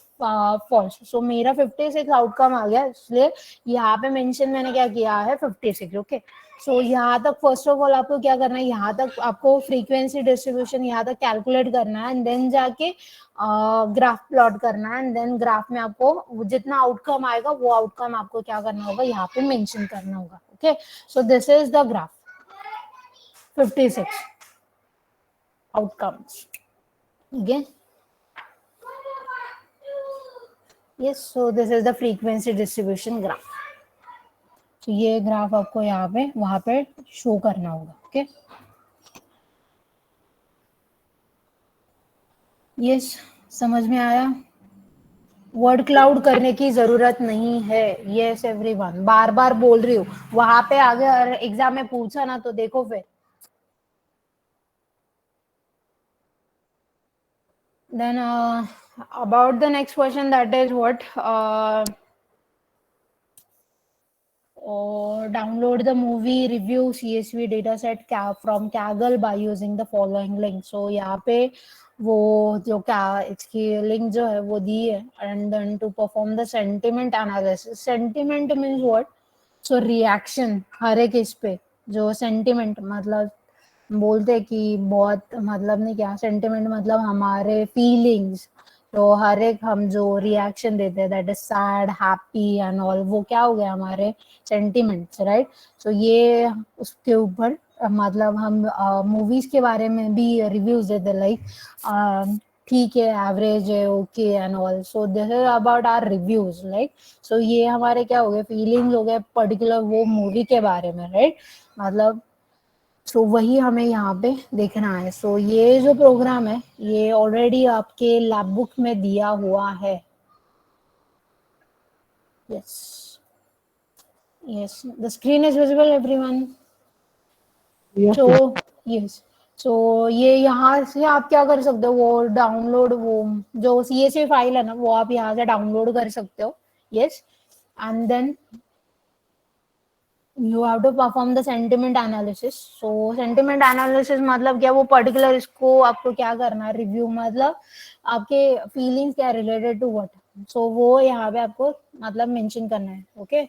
false. So मेरा 56 आउटकम आ गया, इसलिए यहाँ पे मेंशन मैंने क्या किया है, 56. ओके, सो यहाँ तक फर्स्ट ऑफ ऑल आपको क्या करना है, यहाँ तक आपको फ्रीक्वेंसी डिस्ट्रीब्यूशन यहाँ तक कैलकुलेट करना है एंड देन जाके ग्राफ प्लॉट करना है. एंड देन ग्राफ में आपको जितना आउटकम आएगा वो आउटकम आपको क्या करना होगा, यहाँ पे मेंशन करना होगा. Okay, so this is the graph 56 outcomes. Okay, yes, so this is the frequency distribution graph. तो ये ग्राफ आपको यहाँ पे वहां पे शो करना होगा. ओके, यस, समझ में आया. वर्ड क्लाउड करने की जरूरत नहीं है. यस एवरीवन, बार बार बोल रही हूँ, वहां पे आगे एग्जाम में पूछा ना तो देखो फिर. Then about the next question, that is what or download the movie review CSV dataset from Kaggle by using the following link. So यहाँ पे वो जो क्या इसकी लिंक जो है वो दी है, and then to perform the sentiment analysis. Sentiment means what? So reaction हर एक इस पे जो sentiment मतलब बोलते कि बहुत मतलब नहीं क्या, सेंटिमेंट मतलब हमारे फीलिंग्स, तो हर एक हम जो रिएक्शन देते हैं that is sad happy and all, वो क्या हो गया हमारे सेंटिमेंट्स, राइट. सो ये उसके ऊपर मतलब हम मूवीज के बारे में भी रिव्यूज देते लाइक ठीक है, एवरेज है, okay and all. So this is about our reviews like. So ये हमारे क्या हो गए, फीलिंग्स हो गए पर्टिकुलर वो मूवी के बारे में, राइट. मतलब सो वही हमें यहाँ पे देखना है. सो ये जो प्रोग्राम है ये ऑलरेडी आपके लैब बुक में दिया हुआ है. Yes yes, the screen is visible everyone. Yes, so ma'am. Yes, so ये यहाँ से आप क्या कर सकते हो, वो डाउनलोड, वो जो CSV फाइल है ना वो आप यहाँ से डाउनलोड कर सकते हो. Yes, and then you have to perform the sentiment analysis. So sentiment analysis मतलब क्या, वो particular इसको आपको क्या करना है, रिव्यू मतलब आपके फीलिंग्स क्या रिलेटेड टू व्हाट, सो वो यहाँ पे आपको मतलब मेंशन करना है. Okay,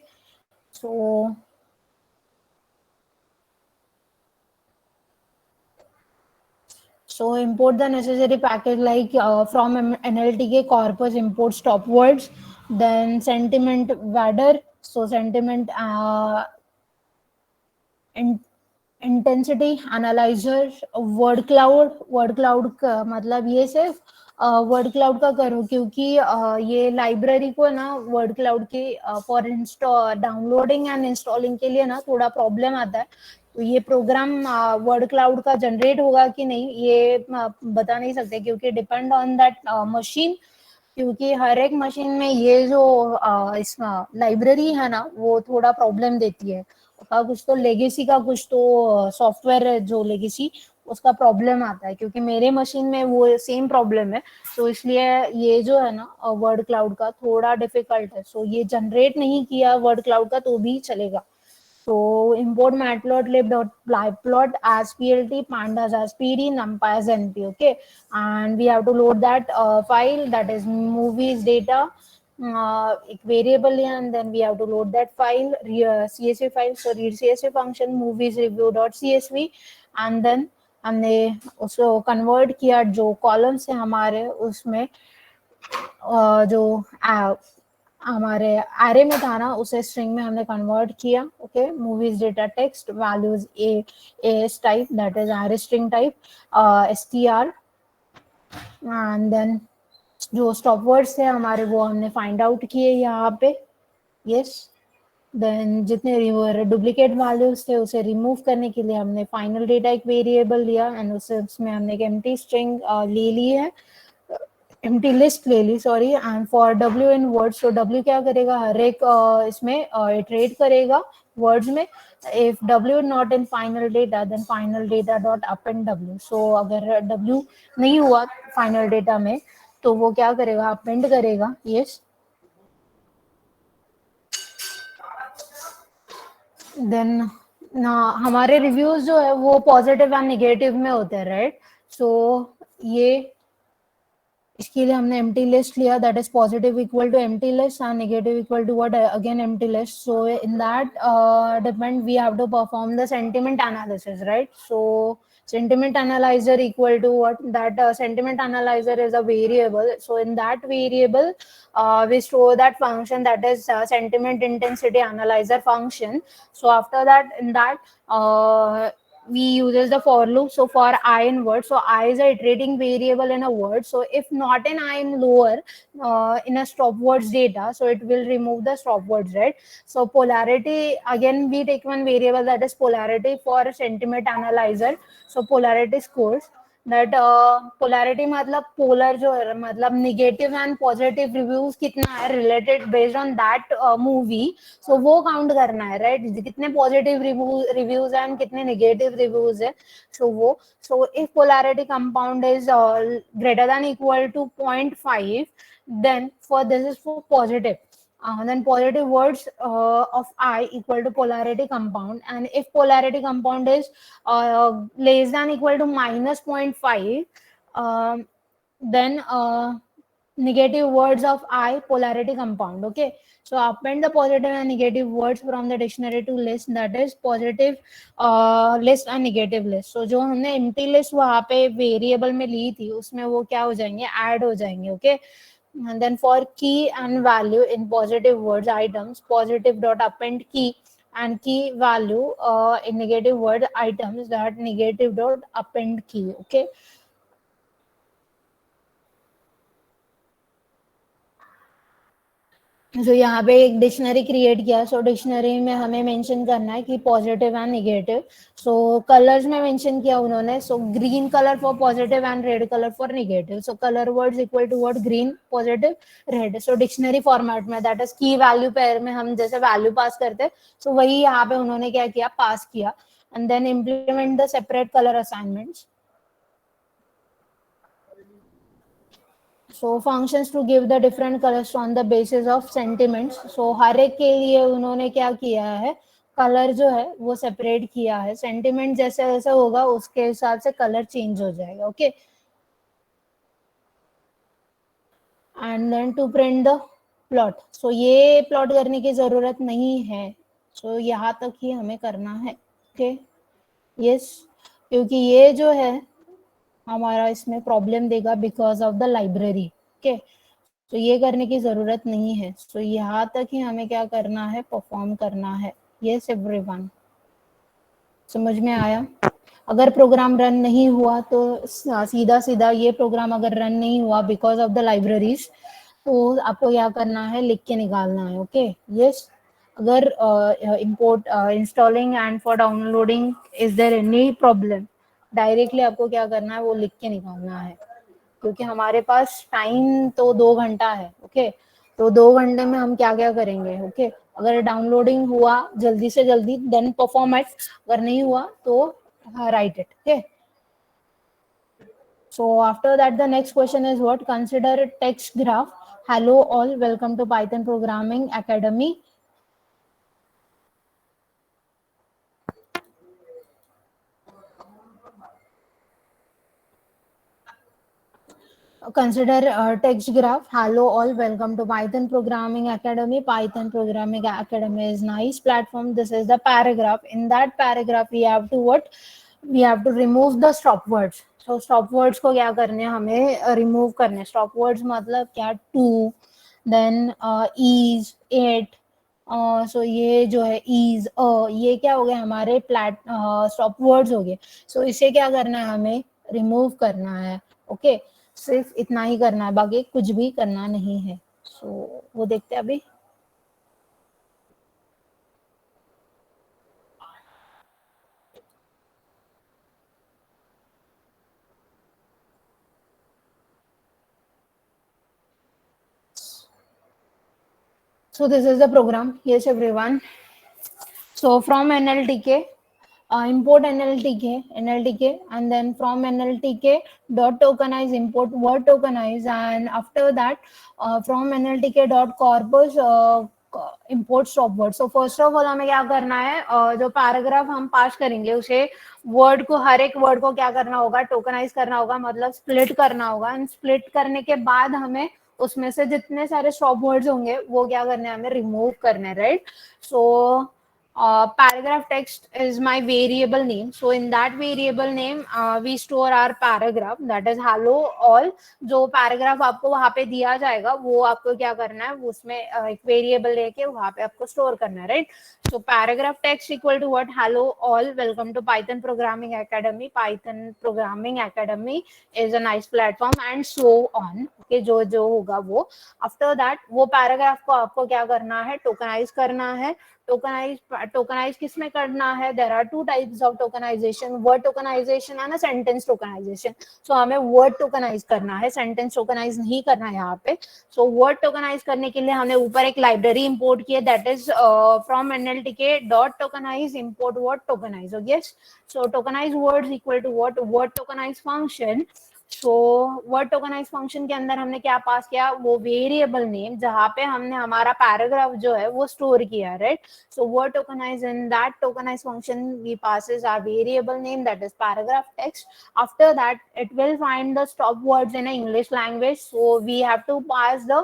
so import the necessary package like from NLTK corpus, import stop words, then sentiment vadder. So sentiment intensity analyser, word cloud का मतलब ये सिर्फ वर्ड क्लाउड का करो क्योंकि ये लाइब्रेरी को ना वर्ड क्लाउड की for install downloading and installing के लिए ना थोड़ा प्रॉब्लम आता है. तो ये प्रोग्राम वर्ड क्लाउड का जनरेट होगा कि नहीं ये बता नहीं सकते क्योंकि डिपेंड ऑन दैट मशीन, क्योंकि हर एक मशीन में ये जो इस लाइब्रेरी है ना वो थोड़ा प्रॉब्लम देती है. कुछ तो लेगेसी का, कुछ तो सॉफ्टवेयर जो लेगेसी उसका प्रॉब्लम आता है, क्योंकि मेरे मशीन में वो सेम प्रॉब्लम है. तो इसलिए ये जो है ना वर्ड क्लाउड का थोड़ा डिफिकल्ट है. सो ये जनरेट नहीं किया वर्ड क्लाउड का तो भी चलेगा. So import matplotlib.pyplot as plt, pandas as pd, numpy as np. Okay, and we have to load that file, that is movies data variable, and then we have to load that file, CSV file. So read CSV function movies review.csv, and then हमने उसको convert किया जो columns है हमारे उसमें जो हमारे array में था ना उसे स्ट्रिंग में हमने कन्वर्ट किया. Okay, movies data text values as type, that is array string type, str, and then जो स्टॉप वर्ड्स थे हमारे वो हमने फाइंड आउट किए यहाँ पे. यस, देन जितने डुप्लीकेट वैल्यूज थे उसे रिमूव करने के लिए हमने फाइनल डेटा एक वेरिएबल लिया एंड उसमें हमने एक एम्प्टी स्ट्रिंग ले ली है, एम्प्टी लिस्ट ले ली, sorry. And for W in words, तो W क्या करेगा, हर एक इसमें इटरेट करेगा वर्ड्स में. If W not in final data then final data dot append W. So अगर W नहीं हुआ फाइनल डेटा में तो वो क्या करेगा, अपेंड करेगा. यस, देन हमारे रिव्यूज जो है वो पॉजिटिव एंड नेगेटिव में होते हैं, राइट. सो ये इसके लिए हमने एम्प्टी लिस्ट लिया, that is positive equal to empty list and negative equal to what, again empty list. So in that depend we have to perform the sentiment analysis, right. So sentiment analyzer equal to what, that sentiment analyzer is a variable. So in that variable we store that function, that is sentiment intensity analyzer function. So after that, in that we uses the for loop. So for I in word, so I is a iterating variable in a word. So if not in I in lower in a stop words data, so it will remove the stop words, right. So polarity, again we take one variable, that is polarity for sentiment analyzer. So polarity scores, that polarity मतलब polar जो है मतलब negative and positive reviews कितना है related based on that movie. So वो count करना है, right, कितने positive reviews है and कितने negative reviews है. So वो, so if polarity compound is greater than equal to 0.5, then for this is for positive. Then positive words of I equal to polarity compound, and if polarity compound is less than equal to minus 0.5, then negative words of I polarity compound. Okay, so append the positive and negative words from the dictionary to list, that is positive list and negative list. So जो हमने empty list वहाँ पे variable में ली थी उसमें वो क्या हो जाएंगे, add हो जाएंगे. Okay, and then for key and value in positive words items, positive dot append key, and key value in negative word items, that negative dot append key. Okay, जो यहाँ पे एक डिक्शनरी क्रिएट किया. सो dictionary में हमें mention करना है कि positive and negative. So colours में मेंशन किया उन्होंने. So green colour for positive and red colour for negative. So colour words equal to word green, positive, red. So dictionary format में, that is key value pair में हम जैसे value pass करते, सो वही यहाँ पे उन्होंने क्या किया, पास किया. And then implement the separate colour assignments. So functions to give the different colors on the basis of sentiments. So हर एक के लिए उन्होंने क्या किया है, कलर जो है वो सेपरेट किया है. सेंटिमेंट जैसे जैसे होगा उसके हिसाब से कलर चेंज हो जाएगा. Okay, and then to print the plot. So ये प्लॉट करने की जरूरत नहीं है. सो यहाँ तक ही हमें करना है. ओके, यस, क्योंकि ये जो है हमारा इसमें प्रॉब्लम देगा because of the library. Okay, तो ये करने की जरूरत नहीं है. सो यहाँ तक ही हमें क्या करना है, परफॉर्म करना है. यस एवरीवन, समझ में आया? अगर प्रोग्राम रन नहीं हुआ तो सीधा सीधा ये प्रोग्राम अगर रन नहीं हुआ बिकॉज ऑफ द लाइब्रेरीज, तो आपको क्या करना है, लिख के निकालना है. Okay, yes. अगर import installing and for downloading is there any problem, directly आपको क्या करना है, वो लिख के निकालना है. क्योंकि हमारे पास टाइम तो 2 घंटा है. ओके, तो 2 घंटे में हम क्या क्या करेंगे. ओके, अगर डाउनलोडिंग हुआ जल्दी से जल्दी देन परफॉर्म इट, अगर नहीं हुआ तो right it. Okay, so after that the next question is what, consider a text graph. Hello all, welcome to Python Programming Academy. Consider a text graph. Hello all, welcome to Python Programming Academy. Python Programming Academy is nice platform. This is the paragraph. In that paragraph we have to what, we have to remove the stop words. So stop words को क्या करने हैं, हमें remove करने. Stop words मतलब क्या, to, then is, it. सो ये जो है is, ये क्या हो गया, हमारे स्टॉप वर्ड्स हो गए. सो इसे क्या करना है, हमें रिमूव करना है. ओके, सिर्फ इतना ही करना है, बाकी कुछ भी करना नहीं है. सो वो देखते हैं अभी. So this is the program. Yes everyone. So from NLTK, import NLTK, and then from NLTK dot tokenize, import word tokenize, and after that from NLTK dot corpus import stop word. So first of all हमें क्या करना है, जो paragraph हम पास करेंगे उसे word को, हर एक वर्ड को क्या करना होगा, टोकनाइज करना होगा, मतलब स्प्लिट करना होगा. एंड स्प्लिट करने के बाद हमें उसमें से जितने सारे स्टॉप वर्ड्स होंगे वो क्या करने हैं, हमें रिमूव करने. Right. So paragraph text is my variable name. So in that variable name we store our paragraph, that is hello all. जो paragraph आपको वहाँ पे दिया जाएगा वो आपको क्या करना है, उसमें एक variable लेके वहाँ पे आपको store करना है. right. So paragraph text equal to what, hello all, welcome to Python Programming Academy. Python Programming Academy is a nice platform and so on. okay, जो जो होगा वो. after that वो paragraph को आपको क्या करना है, tokenize करना है. टोकनाइज किस में करना है, there are two types of tokenization, word tokenization and sentence tokenization. So हमें वर्ड टोकनाइज करना है, सेंटेंस टोकनाइज नहीं करना है यहाँ पे. सो वर्ड टोकनाइज करने के लिए हमने ऊपर एक लाइब्रेरी इंपोर्ट की है, that is from NLTK dot tokenize import word tokenize. Yes, so tokenize words equal to what, word tokenize function so word tokenize function के अंदर हमने क्या पास किया, वो वेरिएबल नेम जहाँ पे हमने हमारा पैराग्राफ जो है वो स्टोर किया, right. So word tokenize, in that tokenize function we passes our variable name, that is paragraph text. After that it will find the stop words in a English language, so we have to pass the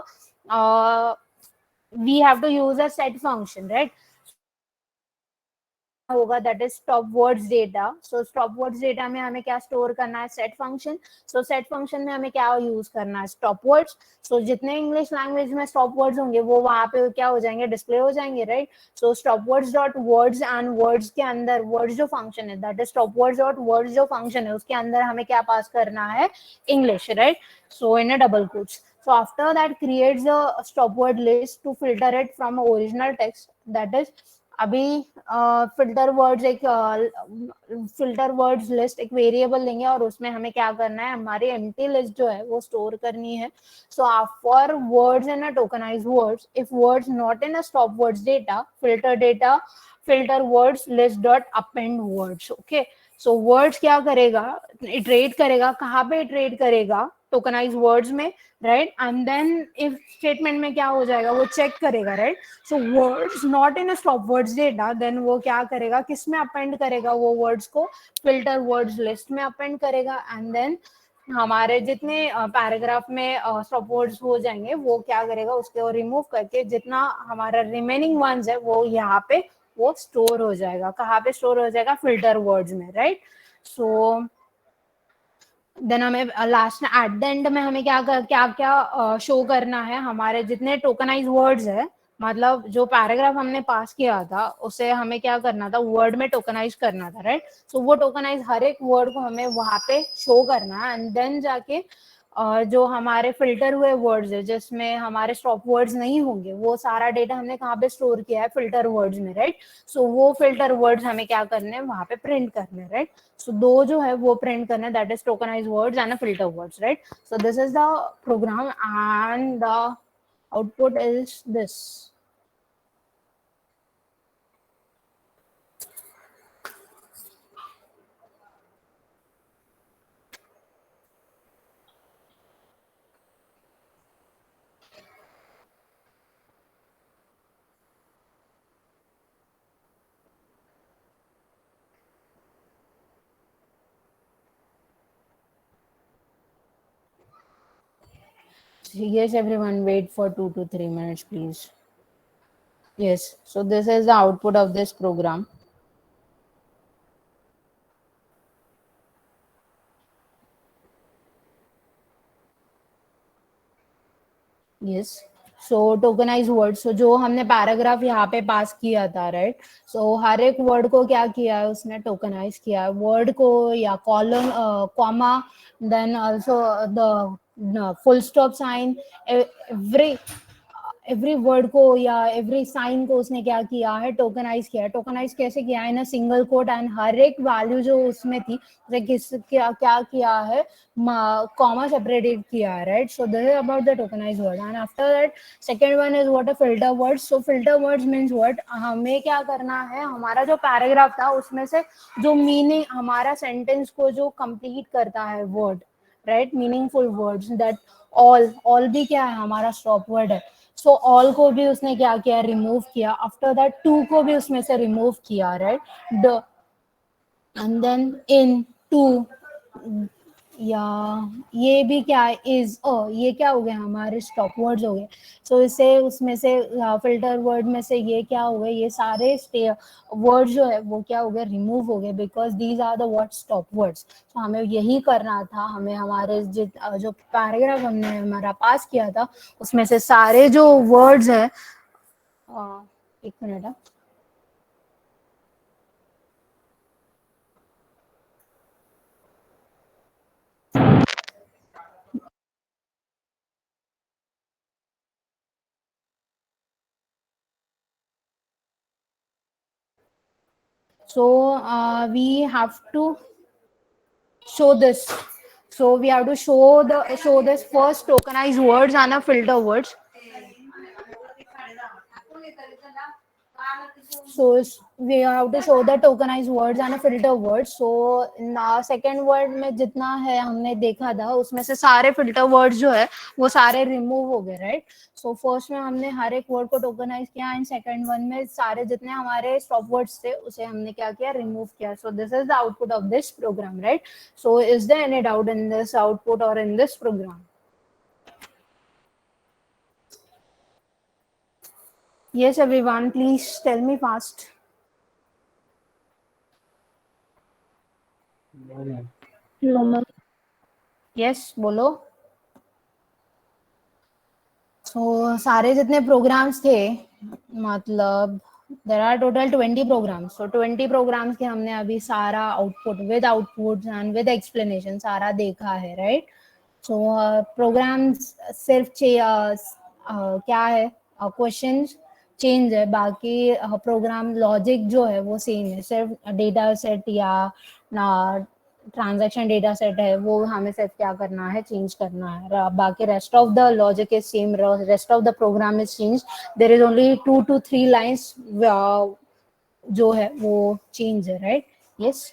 we have to use a set function, right. होगा that is stop words data. So stop words data में हमें क्या store करना है, set function. सो set function में हमें क्या use करना है, स्टॉप वर्ड्स. सो जितने इंग्लिश लैंग्वेज में स्टॉप वर्ड्स होंगे वो वहां पे क्या हो जाएंगे, डिस्प्ले हो जाएंगे, right. So stop words dot words and words के अंदर वर्ड्स जो फंक्शन है, that is stop words dot words जो फंक्शन है उसके अंदर हमें क्या पास करना है, English, right. So in a double quotes. So after that creates a stop word list to filter it from original text, that is अभी filter words एक फिल्टर वर्ड्स लिस्ट एक वेरिएबल लेंगे और उसमें हमें क्या करना है, हमारी एम्प्टी लिस्ट जो है वो स्टोर करनी है. So for words in a tokenized words, if words not in a stop words data, filter words list dot append words. Okay. So words क्या करेगा, इटरेट करेगा. कहाँ पे इटरेट करेगा, टोकनाइज वर्ड्स में, right. And then if statement में क्या हो जाएगा, वो चेक करेगा, right. So words not in a stop words data, then वो क्या करेगा, किस में अपेंड करेगा, वो वर्ड्स को फिल्टर वर्ड्स लिस्ट में अपेंड करेगा. एंड देन हमारे जितने पैराग्राफ में स्टॉप वर्ड्स हो जाएंगे वो क्या करेगा, उसके रिमूव करके जितना हमारा रिमेनिंग वंस है वो यहाँ पे वो स्टोर हो जाएगा. कहाँ पे स्टोर हो जाएगा, फिल्टर वर्ड्स में, राइट. सो देन हमें लास्ट एट द एंड में हमें क्या क्या शो करना है, हमारे जितने टोकनाइज वर्ड्स है, मतलब जो पैराग्राफ हमने पास किया था उसे हमें क्या करना था, वर्ड में टोकनाइज करना था, राइट. सो वो टोकनाइज हर एक वर्ड को हमें वहां पे शो करना है. एंड देन जाके जो हमारे फिल्टर हुए वर्ड्स है जिसमें हमारे स्टॉप वर्ड्स नहीं होंगे, वो सारा डेटा हमने कहाँ पे स्टोर किया है, फिल्टर वर्ड्स में, राइट. सो वो फिल्टर वर्ड्स हमें क्या करने हैं, वहां पे प्रिंट करने हैं, राइट. सो दो जो है वो प्रिंट करना है, that is tokenize words and filter words, right. So this is the program and the output is this. Yes, everyone, wait for 2 to 3 minutes, please. Yes, so this is the output of this program. Yes. So tokenize word, so जो हमने paragraph यहाँ पे pass किया था, right. सो हर एक word को क्या किया है, उसने टोकनाइज किया है, वर्ड को या column, comma, then also the full stop sign, every word को या एवरी साइन को उसने क्या किया है, टोकनाइज किया है. टोकनाइज कैसे किया है, इन अ सिंगल कोट. एंड हर एक वैल्यू जो उसमें थी किस क्या किया है, कॉमा सेपरेटेड किया है, right. So this is about the tokenise word. And after that second one is what a filter words. So filter words means what, हमें क्या करना है, हमारा जो पैराग्राफ था उसमें से जो मीनिंग, हमारा सेंटेंस को जो कंप्लीट करता है word, right, meaningful words, that all भी क्या है, हमारा स्टॉप वर्ड है. सो ऑल को भी उसने क्या किया, रिमूव किया. आफ्टर दैट टू को भी उसमें से रिमूव किया, right. The end then in two, या ये भी क्या है, इज, ये क्या हो गया, हमारे स्टॉप वर्ड्स हो गए. सो इसे उसमें से फिल्टर वर्ड में से ये क्या हो गए, ये सारे वर्ड जो है वो क्या हो गए, रिमूव हो गए, because these are the word stop words. तो हमें यही करना था, हमें हमारे जो पैराग्राफ हमने हमारा पास किया था उसमें से सारे जो वर्ड्स है, एक मिनट है. So we have to show this. So we have to show this first tokenized words and a filter words. So we have to show the tokenized words and a filter words. So in second word में जितना है हमने देखा था उसमें से सारे filter words जो है वो सारे remove हो गए, right? So first में हमने हर एक word को tokenize किया and second one में सारे जितने हमारे stop words थे उसे हमने क्या किया, remove किया. So this is the output of this program, right? So is there any doubt in this output or in this program? Yes, everyone, please tell me fast. No, ma'am. Yes, बोलो. So सारे जितने programs थे, मतलब there are total 20 programs. So 20 programs के हमने अभी सारा output with outputs and with explanation सारा देखा है, right? So programs सिर्फ क्या है, questions चेंज है, बाकी प्रोग्राम लॉजिक जो है वो सेम है, सिर्फ डेटा सेट या ना ट्रांजैक्शन डेटा सेट है वो हमें सिर्फ क्या करना है, चेंज करना है. बाकी rest of the logic is same, rest of the program is change. There is only 2 to 3 lines जो है वो चेंज है, राइट? यस.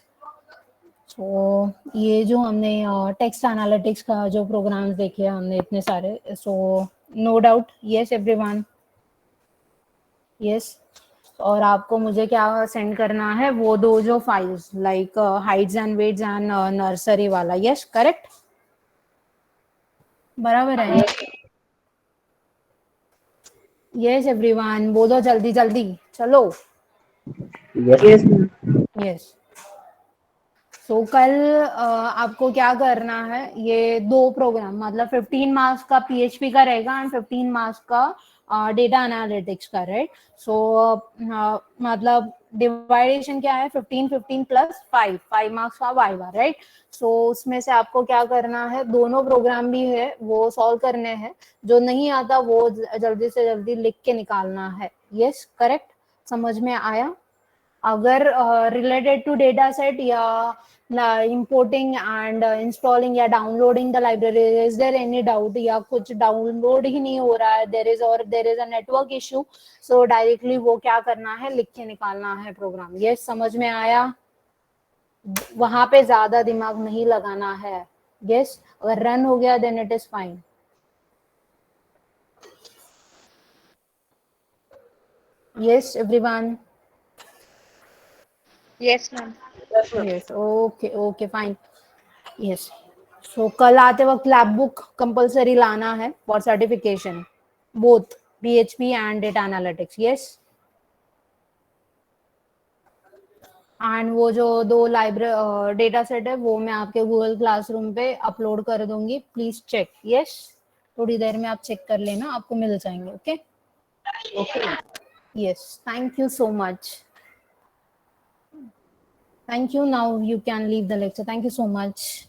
सो ये जो हमने टेक्स्ट एनालिटिक्स का जो प्रोग्राम्स देखे हमने इतने सारे, so no doubt. Yes everyone. Yes. और आपको मुझे क्या सेंड करना है, वो दो जो files like heights and weights and nursery वाला. यस, करेक्ट, बराबर है. यस एवरीवन, बोलो जल्दी जल्दी, चलो. Yes, ma'am. यस. सो कल आपको क्या करना है, ये दो प्रोग्राम मतलब 15 मार्क्स का पीएचपी का रहेगा एंड 15 मार्क्स का डेटा एनालिटिक्स का, राइट? सो मतलब डिवाइडेशन क्या है, 15 15 प्लस 5 मार्क्स का वाइवा, राइट? सो उसमें से आपको क्या करना है, दोनों प्रोग्राम भी है वो सॉल्व करने हैं. जो नहीं आता वो जल्दी से जल्दी लिख के निकालना है. यस, करेक्ट, समझ में आया? अगर रिलेटेड टू डेटा सेट या importing and installing या downloading the library, is there any doubt या कुछ डाउनलोड ही नहीं हो रहा है, there is a network issue, so directly वो क्या करना है, लिख के निकालना है प्रोग्राम. ये समझ में आया? वहां पे ज्यादा दिमाग नहीं लगाना है. यस, अगर रन हो गया then it is fine. Yes everyone. Yes, ma'am. Yes, okay okay, fine. Yes. So कल आते वक्त लैब बुक कंपलसरी लाना है for certification, both PHP and data analytics. Yes. And वो जो दो लाइब्रेरी डेटा सेट है वो मैं आपके गूगल क्लासरूम पे अपलोड कर दूंगी, प्लीज चेक. यस, थोड़ी देर में आप चेक कर लेना, आपको मिल जाएंगे. Okay. Okay. Yes, thank you so much. Thank you. Now you can leave the lecture. Thank you so much.